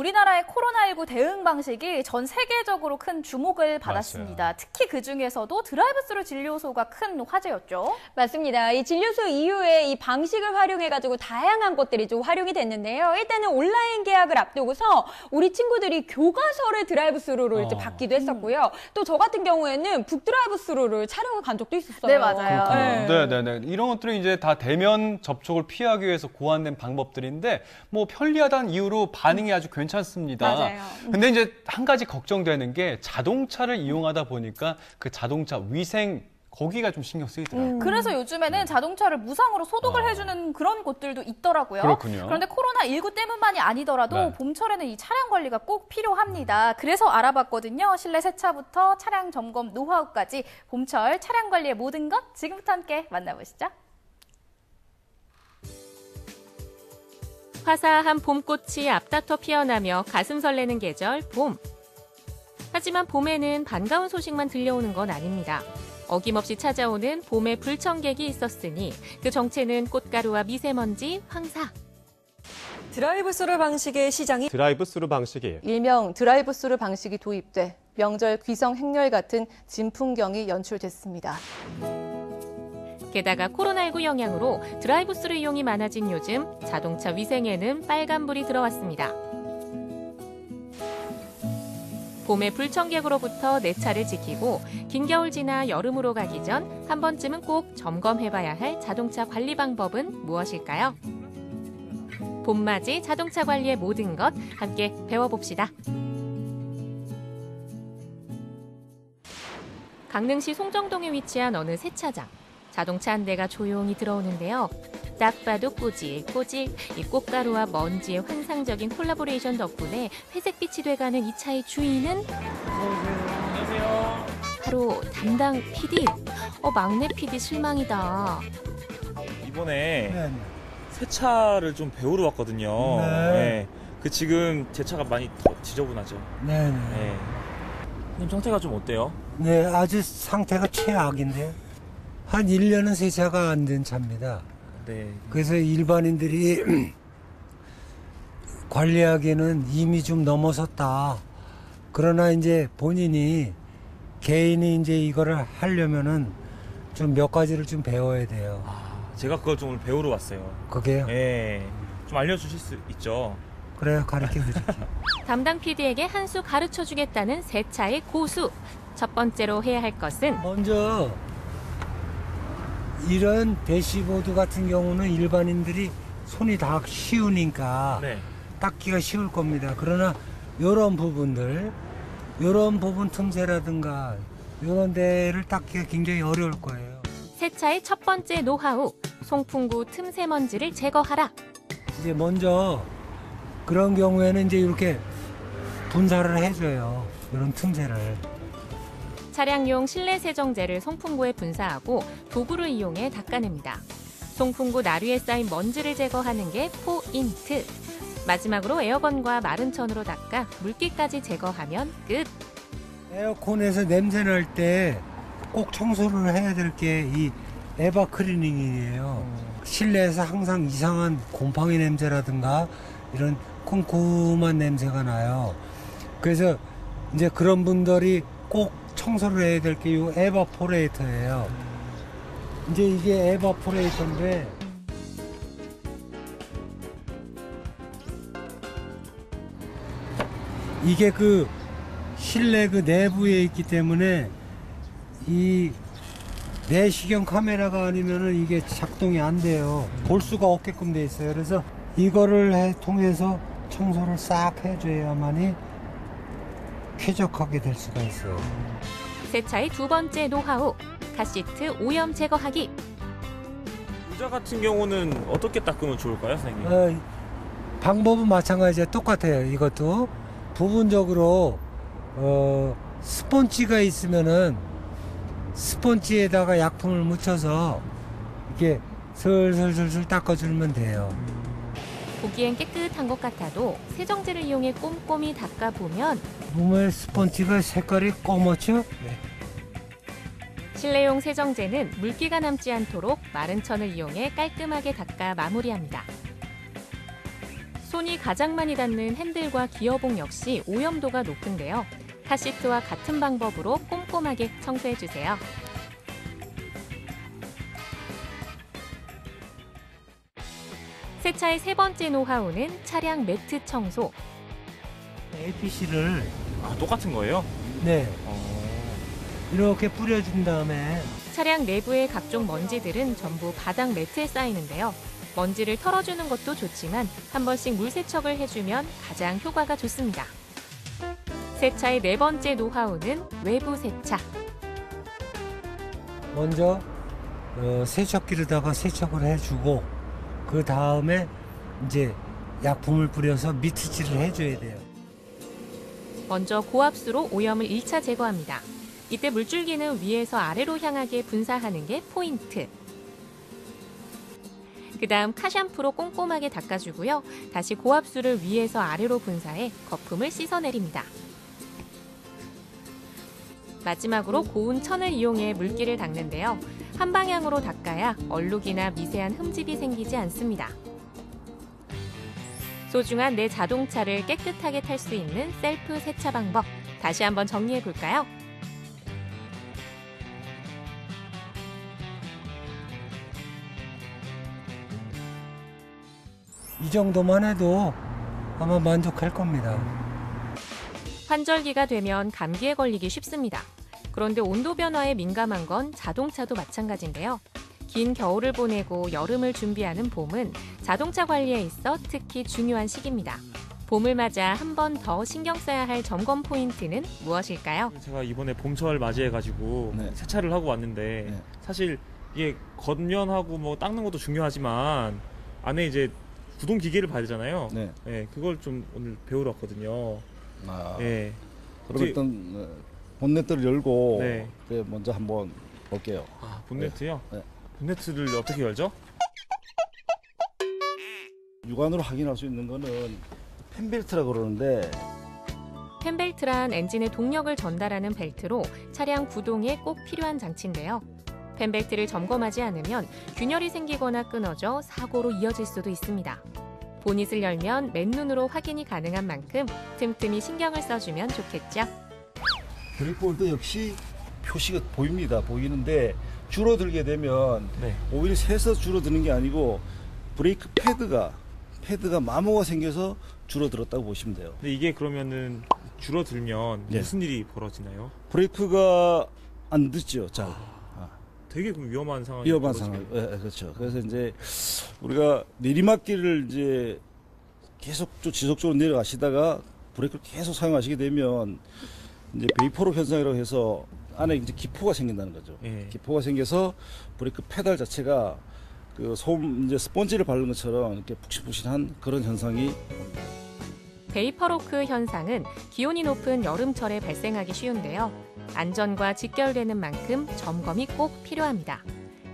우리나라의 코로나19 대응 방식이 전 세계적으로 큰 주목을 받았습니다. 맞아요. 특히 그중에서도 드라이브스루 진료소가 큰 화제였죠. 맞습니다. 이 진료소 이후에 이 방식을 활용해가지고 다양한 것들이 좀 활용이 됐는데요. 일단은 온라인 계약을 앞두고서 우리 친구들이 교과서를 드라이브스루로 이제 받기도 했었고요. 또 저 같은 경우에는 북드라이브스루를 촬영을 간 적도 있었어요. 네, 맞아요. 네. 이런 것들이 이제 다 대면 접촉을 피하기 위해서 고안된 방법들인데 뭐 편리하다는 이유로 반응이 아주 괜찮습니다. 맞아요. 근데 이제 한 가지 걱정되는 게 자동차를 이용하다 보니까 그 자동차 위생 거기가 좀 신경 쓰이더라고요. 그래서 요즘에는 자동차를 무상으로 소독을 해주는 그런 곳들도 있더라고요. 그렇군요. 그런데 코로나19 때문만이 아니더라도 네. 봄철에는 이 차량 관리가 꼭 필요합니다. 그래서 알아봤거든요. 실내 세차부터 차량 점검 노하우까지 봄철 차량 관리의 모든 것 지금부터 함께 만나보시죠. 화사한 봄꽃이 앞다퉈 피어나며 가슴 설레는 계절 봄. 하지만 봄에는 반가운 소식만 들려오는 건 아닙니다. 어김없이 찾아오는 봄의 불청객이 있었으니 그 정체는 꽃가루와 미세먼지, 황사. 드라이브스루 방식의 시장이 드라이브스루 방식이에요. 일명 드라이브스루 방식이 도입돼 명절 귀성 행렬 같은 진풍경이 연출됐습니다. 게다가 코로나19 영향으로 드라이브스루 이용이 많아진 요즘 자동차 위생에는 빨간불이 들어왔습니다. 봄의 불청객으로부터 내 차를 지키고 긴 겨울 지나 여름으로 가기 전 한 번쯤은 꼭 점검해봐야 할 자동차 관리 방법은 무엇일까요? 봄맞이 자동차 관리의 모든 것 함께 배워봅시다. 강릉시 송정동에 위치한 어느 세차장. 자동차 한 대가 조용히 들어오는데요. 딱 봐도 꼬질꼬질 이 꽃가루와 먼지의 환상적인 콜라보레이션 덕분에 회색빛이 돼가는 이 차의 주인은 바로 담당 PD. 막내 PD 실망이다. 이번에 세차를 좀 배우러 왔거든요. 네. 그 지금 제 차가 많이 더 지저분하죠. 네. 님 상태가 좀 어때요? 네, 아주 상태가 최악인데요. 한 1년은 세차가 안 된 차입니다. 네. 그래서 일반인들이 관리하기에는 이미 좀 넘어섰다. 그러나 이제 본인이 개인이 이제 이거를 하려면은 좀 몇 가지를 좀 배워야 돼요. 제가 그걸 좀 오늘 배우러 왔어요. 그게요? 네. 좀 알려주실 수 있죠? 그래요, 가르쳐 드릴게요. 담당 PD에게 한 수 가르쳐주겠다는 세차의 고수. 첫 번째로 해야 할 것은 먼저 이런 대시보드 같은 경우는 일반인들이 손이 다 쉬우니까 닦기가 쉬울 겁니다. 그러나 이런 부분들, 이런 부분 틈새라든가 이런 데를 닦기가 굉장히 어려울 거예요. 세차의 첫 번째 노하우. 송풍구 틈새 먼지를 제거하라. 이제 먼저 그런 경우에는 이제 이렇게 분사를 해줘요. 이런 틈새를. 차량용 실내 세정제를 송풍구에 분사하고 도구를 이용해 닦아냅니다. 송풍구 나류에 쌓인 먼지를 제거하는 게 포인트. 마지막으로 에어건과 마른 천으로 닦아 물기까지 제거하면 끝. 에어컨에서 냄새 날 때 꼭 청소를 해야 될 게 이 에바 클리닝이에요. 실내에서 항상 이상한 곰팡이 냄새라든가 이런 쿰쿰한 냄새가 나요. 그래서 이제 그런 분들이 꼭 청소를 해야 될 게 이 에바포레이터예요. 이제 이게 에바포레이터인데 이게 그 실내 그 내부에 있기 때문에 이 내시경 카메라가 아니면은 이게 작동이 안 돼요. 볼 수가 없게끔 돼 있어요. 그래서 이거를 통해서 청소를 싹 해줘야만이 쾌적하게 될 수가 있어요. 세차의 두 번째 노하우. 카시트 오염 제거하기. 의자 같은 경우는 어떻게 닦으면 좋을까요, 선생님? 방법은 마찬가지예요. 똑같아요. 이것도 부분적으로 스펀지가 있으면은 스펀지에다가 약품을 묻혀서 이렇게 슬슬슬슬 닦아주면 돼요. 보기엔 깨끗한 것 같아도 세정제를 이용해 꼼꼼히 닦아보면 몸에 스펀지가 색깔이 검었죠? 실내용 세정제는 물기가 남지 않도록 마른 천을 이용해 깔끔하게 닦아 마무리합니다. 손이 가장 많이 닿는 핸들과 기어봉 역시 오염도가 높은데요. 카시트와 같은 방법으로 꼼꼼하게 청소해주세요. 세차의 세 번째 노하우는 차량 매트 청소. APC를 똑같은 거예요? 네. 이렇게 뿌려준 다음에 차량 내부의 각종 먼지들은 전부 바닥 매트에 쌓이는데요. 먼지를 털어주는 것도 좋지만 한 번씩 물 세척을 해주면 가장 효과가 좋습니다. 세차의 네 번째 노하우는 외부 세차. 먼저 세척기로다가 세척을 해주고 그 다음에 이제 약품을 뿌려서 미트질을 해줘야 돼요. 먼저 고압수로 오염을 1차 제거합니다. 이때 물줄기는 위에서 아래로 향하게 분사하는 게 포인트. 그 다음 카샴푸로 꼼꼼하게 닦아주고요. 다시 고압수를 위에서 아래로 분사해 거품을 씻어내립니다. 마지막으로 고운 천을 이용해 물기를 닦는데요. 한 방향으로 닦아야 얼룩이나 미세한 흠집이 생기지 않습니다. 소중한 내 자동차를 깨끗하게 탈 수 있는 셀프 세차 방법, 다시 한번 정리해 볼까요? 이 정도만 해도 아마 만족할 겁니다. 환절기가 되면 감기에 걸리기 쉽습니다. 그런데 온도 변화에 민감한 건 자동차도 마찬가지인데요. 긴 겨울을 보내고 여름을 준비하는 봄은 자동차 관리에 있어 특히 중요한 시기입니다. 봄을 맞아 한 번 더 신경 써야 할 점검 포인트는 무엇일까요? 제가 이번에 봄철 맞이해가지고 세차를 하고 왔는데 사실 이게 겉면하고 뭐 닦는 것도 중요하지만 안에 이제 구동 기계를 봐야 되잖아요. 네, 그걸 좀 오늘 배우러 왔거든요. 네. 그럼 일단 본네트를 열고 먼저 한번 볼게요. 본네트요? 네. 본네트를 어떻게 열죠? 육안으로 확인할 수 있는 거는 펜벨트라고 그러는데, 펜벨트란 엔진의 동력을 전달하는 벨트로 차량 구동에 꼭 필요한 장치인데요. 펜벨트를 점검하지 않으면 균열이 생기거나 끊어져 사고로 이어질 수도 있습니다. 보닛을 열면 맨눈으로 확인이 가능한 만큼 틈틈이 신경을 써주면 좋겠죠. 브레이크볼도 역시 표시가 보이는데 줄어들게 되면 오히려 새서 줄어드는 게 아니고 브레이크 패드가 마모가 생겨서 줄어들었다고 보시면 돼요. 근데 이게 그러면은 줄어들면 무슨 일이 벌어지나요? 브레이크가 안 듣죠, 잘. 되게 위험한 상황이 위험한 상황. 네, 그렇죠. 그래서 이제 우리가 내리막길을 이제 계속 지속적으로 내려가시다가 브레이크를 계속 사용하시게 되면 이제 베이퍼록 현상이라고 해서 안에 이제 기포가 생긴다는 거죠. 기포가 생겨서 브레이크 페달 자체가 그 이제 스펀지를 바른 것처럼 이렇게 푹신푹신한 그런 현상이. 베이퍼로크 현상은 기온이 높은 여름철에 발생하기 쉬운데요. 안전과 직결되는 만큼 점검이 꼭 필요합니다.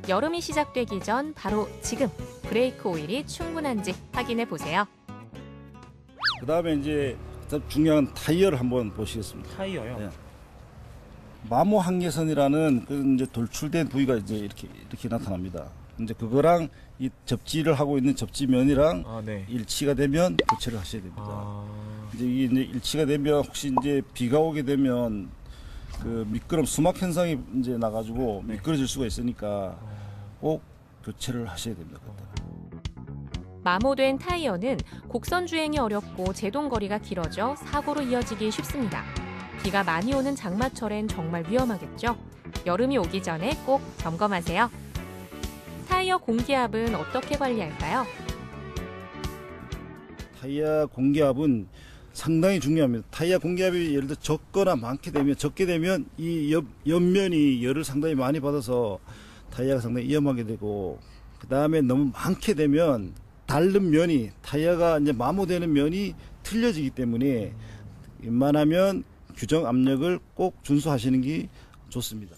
여름이 시작되기 전 바로 지금 브레이크 오일이 충분한지 확인해 보세요. 그 다음에 이제 중요한 타이어를 한번 보시겠습니다. 타이어요? 네. 마모 한계선이라는 그 이제 돌출된 부위가 이제 이렇게 나타납니다. 이제 그거랑 이 접지를 하고 있는 접지면이랑 일치가 되면 교체를 하셔야 됩니다. 이제 이게 이제 일치가 되면 혹시 이제 비가 오게 되면 그 미끄럼 수막 현상이 이제 나가지고 미끄러질 수가 있으니까 꼭 교체를 하셔야 됩니다. 마모된 타이어는 곡선 주행이 어렵고 제동 거리가 길어져 사고로 이어지기 쉽습니다. 비가 많이 오는 장마철엔 정말 위험하겠죠. 여름이 오기 전에 꼭 점검하세요. 타이어 공기압은 어떻게 관리할까요? 타이어 공기압은 상당히 중요합니다. 타이어 공기압이 예를 들어 적게 되면 이 옆면이 열을 상당히 많이 받아서 타이어가 상당히 위험하게 되고, 그 다음에 너무 많게 되면 닳는 면이, 타이어가 이제 마모되는 면이 틀려지기 때문에 웬만하면 규정 압력을 꼭 준수하시는 게 좋습니다.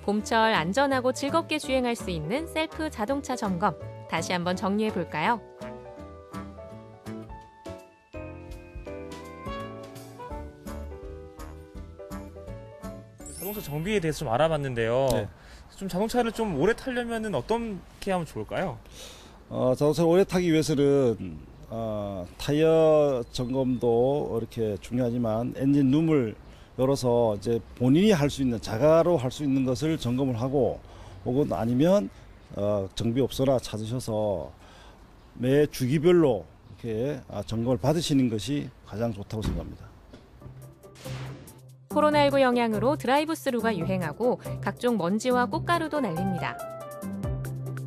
봄철 안전하고 즐겁게 주행할 수 있는 셀프 자동차 점검, 다시 한번 정리해 볼까요? 자동차 정비에 대해서 좀 알아봤는데요. 좀 자동차를 좀 오래 타려면 어떻게 하면 좋을까요? 자동차를 오래 타기 위해서는 타이어 점검도 이렇게 중요하지만 엔진 룸을 열어서 이제 본인이 할 수 있는 자가로 할 수 있는 것을 점검을 하고 혹은 아니면 정비업소나 찾으셔서 매 주기별로 이렇게 점검을 받으시는 것이 가장 좋다고 생각합니다. 코로나19 영향으로 드라이브스루가 유행하고 각종 먼지와 꽃가루도 날립니다.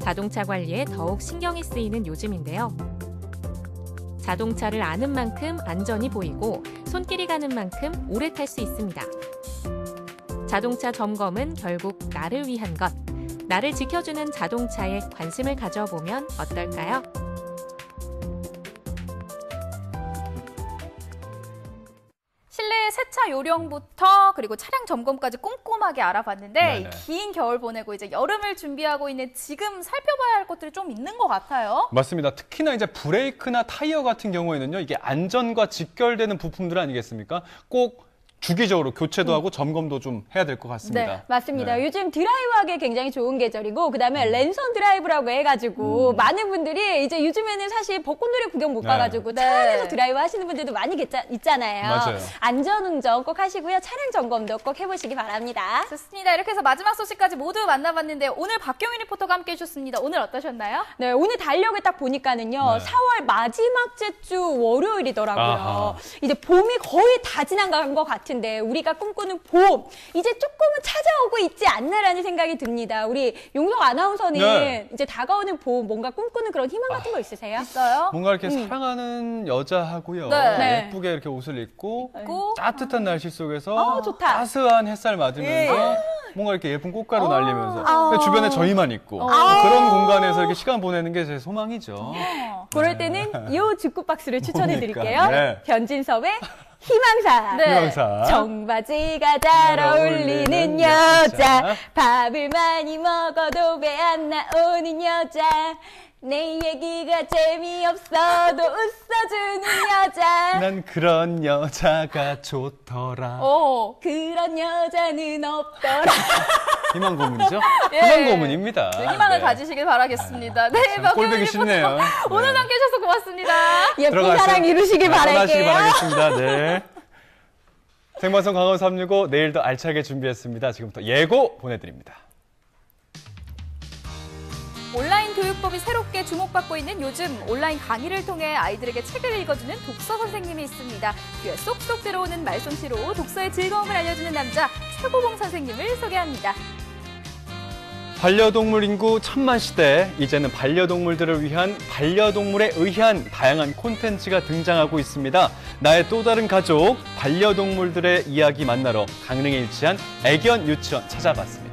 자동차 관리에 더욱 신경이 쓰이는 요즘인데요. 자동차를 아는 만큼 안전이 보이고 손길이 가는 만큼 오래 탈 수 있습니다. 자동차 점검은 결국 나를 위한 것. 나를 지켜주는 자동차에 관심을 가져보면 어떨까요? 실내 세차 요령부터 그리고 차량 점검까지 꼼꼼하게 알아봤는데 네네. 긴 겨울 보내고 이제 여름을 준비하고 있는 지금 살펴봐야 할 것들이 좀 있는 것 같아요. 맞습니다. 특히나 이제 브레이크나 타이어 같은 경우에는요, 이게 안전과 직결되는 부품들 아니겠습니까? 꼭 주기적으로 교체도 하고 점검도 좀 해야 될 것 같습니다. 네, 맞습니다. 네. 요즘 드라이브하기 굉장히 좋은 계절이고 그다음에 랜선 드라이브라고 해가지고 많은 분들이 이제 요즘에는 사실 벚꽃놀이 구경 못 네. 가가지고 차 안에서 드라이브 하시는 분들도 많이 있잖아요. 맞아요. 안전운전 꼭 하시고요. 차량 점검도 꼭 해보시기 바랍니다. 좋습니다. 이렇게 해서 마지막 소식까지 모두 만나봤는데 오늘 박경민 리포터가 함께 해주셨습니다. 오늘 어떠셨나요? 네, 오늘 달력을 딱 보니까는요. 네. 4월 마지막째 주 월요일이더라고요. 아하. 이제 봄이 거의 다 지나간 것 같은데 우리가 꿈꾸는 봄 이제 조금은 찾아오고 있지 않나라는 생각이 듭니다. 우리 용석 아나운서는 네. 이제 다가오는 봄 뭔가 꿈꾸는 그런 희망 같은 거 있으세요? 있어요? 뭔가 이렇게 사랑하는 여자하고요. 네. 예쁘게 이렇게 옷을 입고 있고 따뜻한 날씨 속에서 좋다. 따스한 햇살 맞으면서 뭔가 이렇게 예쁜 꽃가루 날리면서 근데 주변에 저희만 있고 아. 그런 공간에서 이렇게 시간 보내는 게 제 소망이죠. 그럴 때는 이 주쿠박스를 추천해 드릴게요. 뭡니까? 네. 변진섭의 희망사. 네. 희망사. 청바지가 잘 어울리는 여자. 밥을 많이 먹어도 배 안 나오는 여자. 내 얘기가 재미없어도 웃어주는 여자. 난 그런 여자가 좋더라. 그런 여자는 없더라. 희망 고문이죠? 예. 희망 고문입니다. 네, 희망을 네. 가지시길 바라겠습니다. 네, 참 박경민 꼴보기 리포터 쉽네요. 오늘 함께 해주셔서 고맙습니다. 예쁜 들어가세요. 사랑 이루시길 네, 떠나시길 바랄게요. 바라겠습니다. 네. 생방송 강원 365 내일도 알차게 준비했습니다. 지금부터 예고 보내드립니다. 온라인 교육법이 새롭게 주목받고 있는 요즘 온라인 강의를 통해 아이들에게 책을 읽어주는 독서 선생님이 있습니다. 귀에 쏙쏙 들어오는 말솜씨로 독서의 즐거움을 알려주는 남자 최고봉 선생님을 소개합니다. 반려동물 인구 1000만 시대, 이제는 반려동물들을 위한 반려동물에 의한 다양한 콘텐츠가 등장하고 있습니다. 나의 또 다른 가족, 반려동물들의 이야기 만나러 강릉에 위치한 애견 유치원 찾아봤습니다.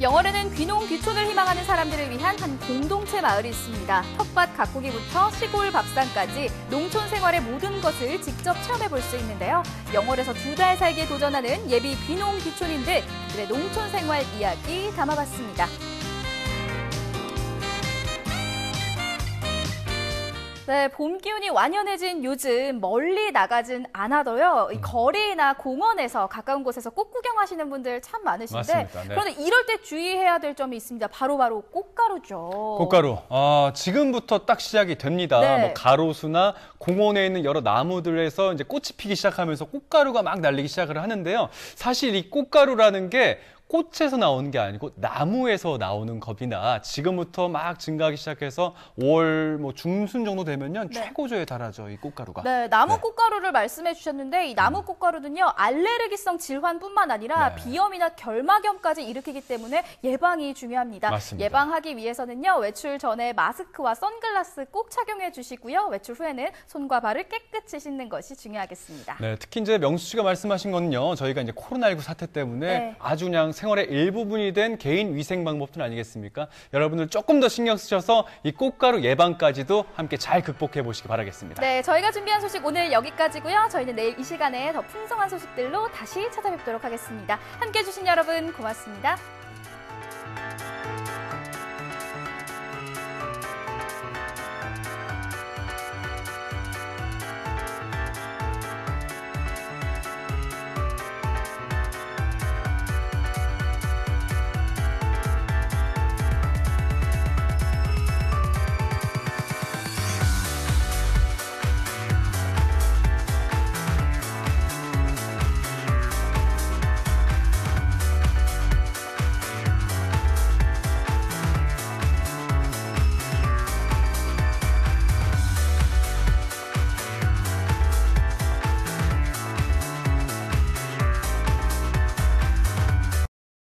영월에는 귀농 귀촌을 희망하는 사람들을 위한 한 공동체 마을이 있습니다. 텃밭 가꾸기부터 시골 밥상까지 농촌 생활의 모든 것을 직접 체험해 볼 수 있는데요. 영월에서 2달 살기에 도전하는 예비 귀농 귀촌인들, 그들의 농촌 생활 이야기 담아봤습니다. 네, 봄 기운이 완연해진 요즘 멀리 나가진 않아도요. 이 거리나 공원에서 가까운 곳에서 꽃 구경하시는 분들 참 많으신데 맞습니다. 네. 그런데 이럴 때 주의해야 될 점이 있습니다. 바로 꽃가루죠. 꽃가루. 지금부터 딱 시작이 됩니다. 네. 뭐 가로수나 공원에 있는 여러 나무들에서 이제 꽃이 피기 시작하면서 꽃가루가 막 날리기 시작을 하는데요. 사실 이 꽃가루라는 게 꽃에서 나오는 게 아니고 나무에서 나오는 겁니다. 지금부터 막 증가하기 시작해서 5월 뭐 중순 정도 되면요. 네. 최고조에 달하죠, 이 꽃가루가. 네, 나무 꽃가루를 말씀해 주셨는데 이 나무 꽃가루는요. 알레르기성 질환뿐만 아니라 비염이나 결막염까지 일으키기 때문에 예방이 중요합니다. 맞습니다. 예방하기 위해서는요. 외출 전에 마스크와 선글라스 꼭 착용해 주시고요. 외출 후에는 손과 발을 깨끗이 씻는 것이 중요하겠습니다. 네, 특히 이제 명수 씨가 말씀하신 거는요. 저희가 이제 코로나19 사태 때문에 네. 아주 그냥 생활의 일부분이 된 개인 위생 방법들 아니겠습니까? 여러분들 조금 더 신경 쓰셔서 이 꽃가루 예방까지도 함께 잘 극복해 보시기 바라겠습니다. 네, 저희가 준비한 소식 오늘 여기까지고요. 저희는 내일 이 시간에 더 풍성한 소식들로 다시 찾아뵙도록 하겠습니다. 함께해 주신 여러분 고맙습니다.